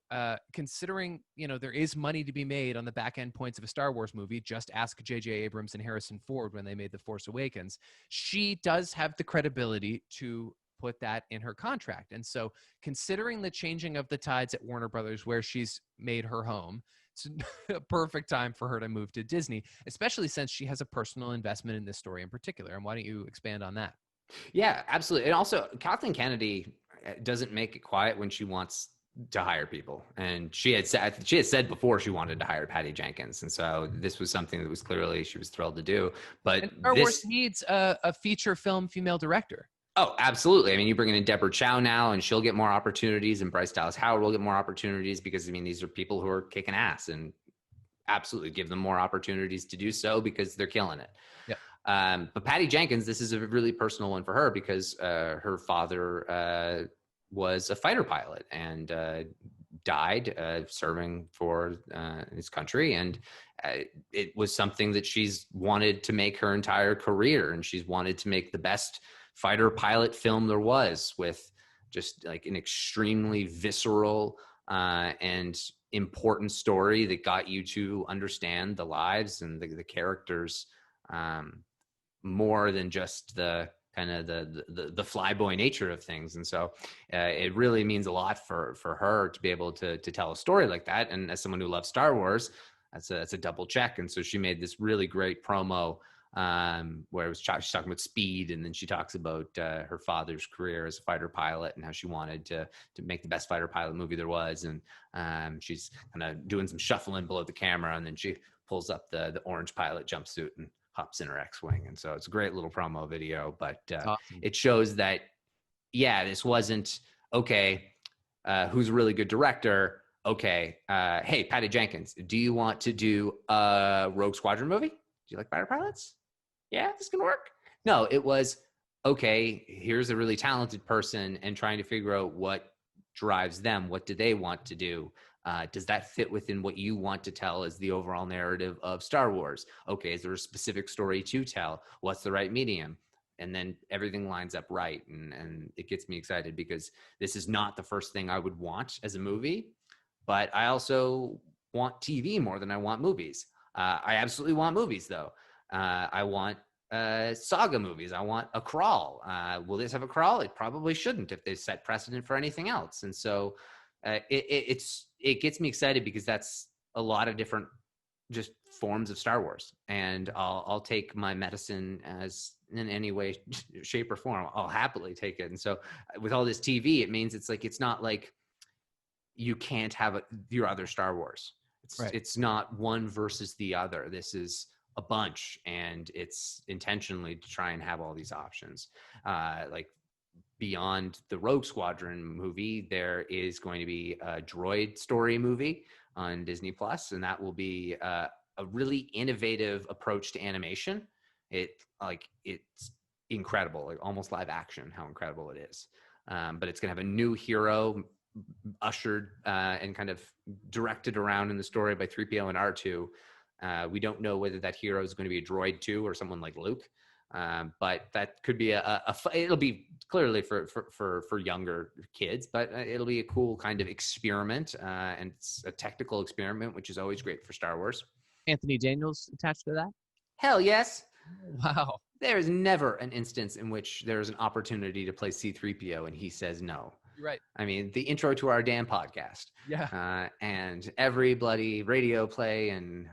considering, you know, there is money to be made on the back end points of a Star Wars movie, just ask J.J. Abrams and Harrison Ford when they made The Force Awakens. She does have the credibility to put that in her contract. And so, considering the changing of the tides at Warner Brothers, where she's made her home, it's a perfect time for her to move to Disney, especially since she has a personal investment in this story in particular. And why don't you expand on that? Yeah, absolutely. And also, Kathleen Kennedy doesn't make it quiet when she wants to hire people. And she had said before she wanted to hire Patty Jenkins. And so this was something that was clearly she was thrilled to do. But and Star Wars needs a feature film female director. Oh, absolutely. I mean, you bring in Deborah Chow now, and she'll get more opportunities, and Bryce Dallas Howard will get more opportunities because, I mean, these are people who are kicking ass, and absolutely give them more opportunities to do so because they're killing it. Yeah. But Patty Jenkins, this is a really personal one for her because her father was a fighter pilot and died serving for his country. And it was something that she's wanted to make her entire career. And she's wanted to make the best fighter pilot film there was, with just like an extremely visceral and important story that got you to understand the lives and the characters more than just the kind of the flyboy nature of things. And so it really means a lot for her to be able to tell a story like that. And as someone who loves Star Wars, that's a double check. And so she made this really great promo where it was she's talking about speed, and then she talks about her father's career as a fighter pilot and how she wanted to make the best fighter pilot movie there was. And she's kind of doing some shuffling below the camera, and then she pulls up the orange pilot jumpsuit and hops in her X-Wing. And so it's a great little promo video, but awesome. It shows that, yeah, this wasn't, okay, who's a really good director? Okay, hey, Patty Jenkins, do you want to do a Rogue Squadron movie? Do you like fighter pilots? Yeah, this can work. No, it was, okay, here's a really talented person and trying to figure out what drives them. What do they want to do? Does that fit within what you want to tell as the overall narrative of Star Wars? Okay, is there a specific story to tell? What's the right medium? And then everything lines up right. And it gets me excited because this is not the first thing I would want as a movie, but I also want TV more than I want movies. I absolutely want movies, though. I want saga movies. I want a crawl. Will this have a crawl? It probably shouldn't if they set precedent for anything else. And so it gets me excited because that's a lot of different just forms of Star Wars. And I'll take my medicine as in any way, shape, or form. I'll happily take it. And so with all this TV, it means it's not like you can't have your other Star Wars. It's not one versus the other. This is a bunch, and it's intentionally to try and have all these options. Like beyond the Rogue Squadron movie, there is going to be a droid story movie on Disney Plus, and that will be a really innovative approach to animation. It's incredible, like almost live action, how incredible it is. But it's going to have a new hero ushered and kind of directed around in the story by 3PO and R2. We don't know whether that hero is going to be a droid too, or someone like Luke. But that could be it'll be clearly for younger kids, but it'll be a cool kind of experiment, and it's a technical experiment, which is always great for Star Wars. Anthony Daniels attached to that? Hell yes. Wow. There is never an instance in which there's an opportunity to play C-3PO and he says no. You're right. I mean, the intro to our damn podcast. Yeah. And every bloody radio play and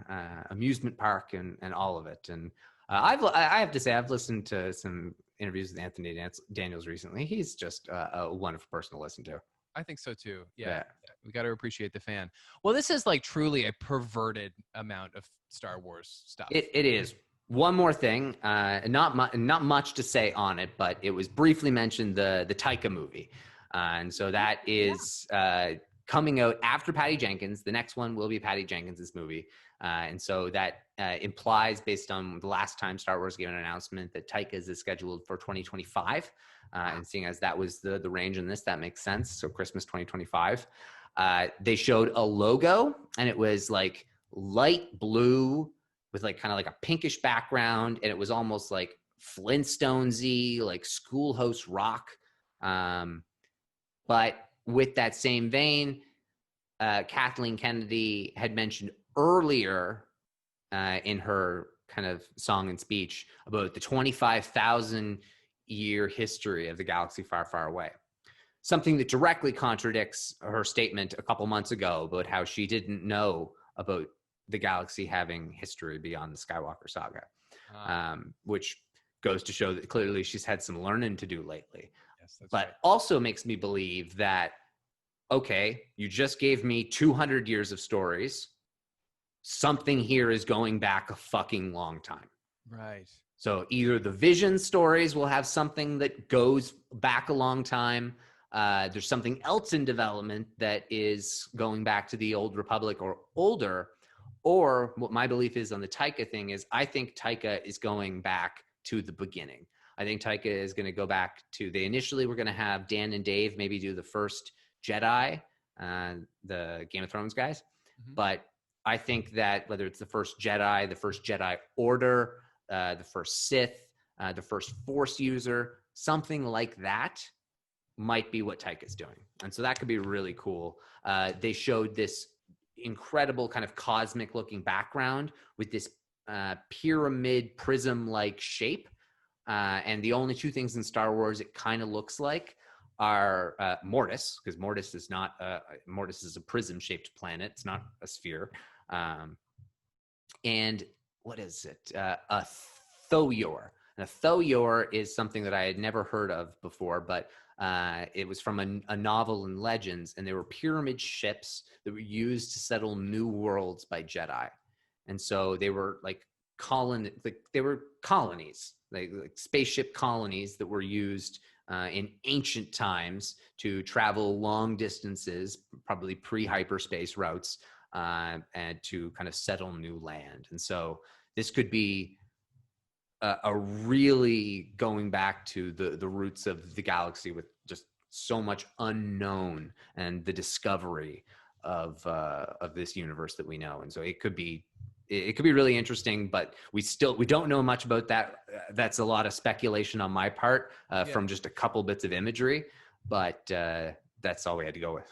amusement park and all of it. And I have to say, I've listened to some interviews with Anthony Daniels recently. He's just a wonderful person to listen to. I think so too. Yeah. We got to appreciate the fan. Well, this is like truly a perverted amount of Star Wars stuff. It is. One more thing, not much to say on it, but it was briefly mentioned, the Taika movie. And so that is coming out after Patty Jenkins. The next one will be Patty Jenkins' movie. And so that implies, based on the last time Star Wars gave an announcement, that Taika's is scheduled for 2025. And seeing as that was the range in this, that makes sense. So Christmas 2025. They showed a logo, and it was like light blue with like kind of like a pinkish background, and it was almost like Flintstones-y, like Schoolhouse Rock. But with that same vein, Kathleen Kennedy had mentioned earlier in her kind of song and speech about the 25,000 year history of the galaxy far, far away. Something that directly contradicts her statement a couple months ago about how she didn't know about the galaxy having history beyond the Skywalker saga, which goes to show that clearly she's had some learning to do lately. Yes, that's but right. also makes me believe that, okay, you just gave me 200 years of stories. Something here is going back a fucking long time. Right. So either the Vision stories will have something that goes back a long time. There's something else in development that is going back to the Old Republic or older. Or what my belief is on the Taika thing is I think Taika is going back to the beginning. I think Taika is going to go back to, they initially were going to have Dan and Dave maybe do the first Jedi, the Game of Thrones guys. Mm-hmm. But I think that whether it's the first Jedi Order, the first Sith, the first Force user, something like that might be what Taika's doing. And so that could be really cool. They showed this incredible kind of cosmic looking background with this pyramid prism-like shape. And the only two things in Star Wars it kind of looks like are Mortis, because Mortis is not Mortis is a prism-shaped planet. It's not a sphere. And what is it? A Thoyor. And a Thoyor is something that I had never heard of before, but it was from a novel in Legends, and they were pyramid ships that were used to settle new worlds by Jedi. And so they were like they were colonies, like spaceship colonies that were used in ancient times to travel long distances, probably pre-hyperspace routes, and to kind of settle new land. And so this could be a really going back to the roots of the galaxy with just so much unknown and the discovery of this universe that we know. And so it could be really interesting, but we don't know much about that. That's a lot of speculation on my part from just a couple bits of imagery, but that's all we had to go with.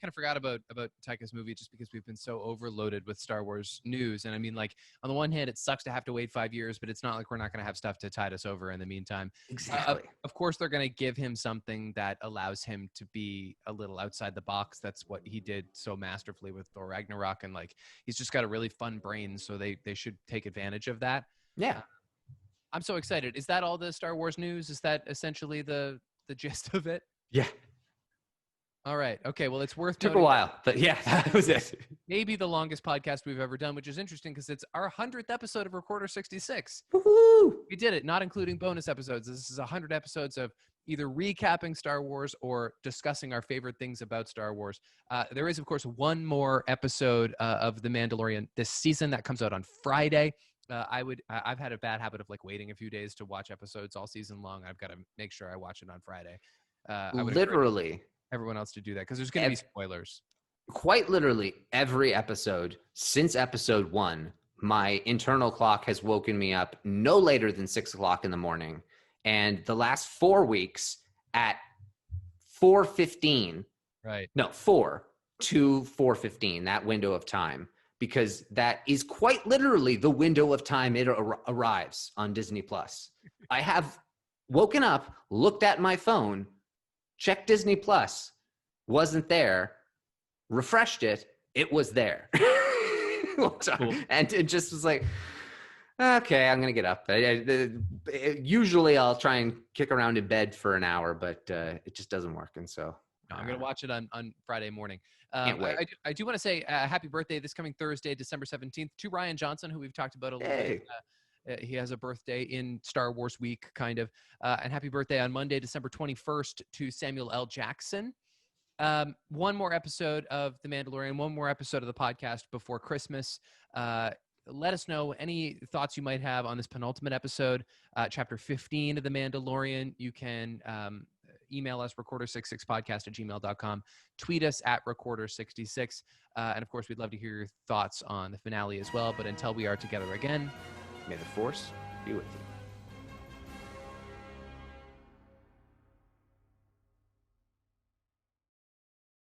I kind of forgot about Taika's movie just because we've been so overloaded with Star Wars news. And I mean, like, on the one hand, it sucks to have to wait 5 years, but it's not like we're not going to have stuff to tide us over in the meantime. Exactly. Of course, they're going to give him something that allows him to be a little outside the box. That's what he did so masterfully with Thor Ragnarok. And like, he's just got a really fun brain. So they should take advantage of that. Yeah. I'm so excited. Is that all the Star Wars news? Is that essentially the gist of it? Yeah. All right. Okay. Well, it's worth Took a noting while, but yeah, that was it. maybe the longest podcast we've ever done, which is interesting because it's our 100th episode of Recorder 66. Woohoo! We did it, not including bonus episodes. This is 100 episodes of either recapping Star Wars or discussing our favorite things about Star Wars. There is, of course, one more episode of The Mandalorian this season that comes out on Friday. I've had a bad habit of like waiting a few days to watch episodes all season long. I've got to make sure I watch it on Friday. I would Literally. everyone else to do that because there's going to be spoilers. Quite literally every episode since episode 1, my internal clock has woken me up no later than 6 o'clock in the morning. And the last 4 weeks at 4:15, Right. no, 4 to 4:15, that window of time, because that is quite literally the window of time it arrives on Disney Plus. I have woken up, looked at my phone, checked Disney Plus, wasn't there, refreshed it, it was there. Cool. And it just was like, okay, I'm gonna get up. Usually I'll try and kick around in bed for an hour, but it just doesn't work. And so No, I'm going to watch it on Friday morning. Can't wait. I do want to say happy birthday this coming Thursday, December 17th, to Ryan Johnson, who we've talked about a little bit. He has a birthday in Star Wars week, kind of. And happy birthday on Monday, December 21st, to Samuel L. Jackson. One more episode of The Mandalorian, one more episode of the podcast before Christmas. Let us know any thoughts you might have on this penultimate episode, chapter 15 of The Mandalorian. You can email us, recorder66podcast@gmail.com. Tweet us at recorder66. And of course, we'd love to hear your thoughts on the finale as well. But until we are together again, may the Force be with you.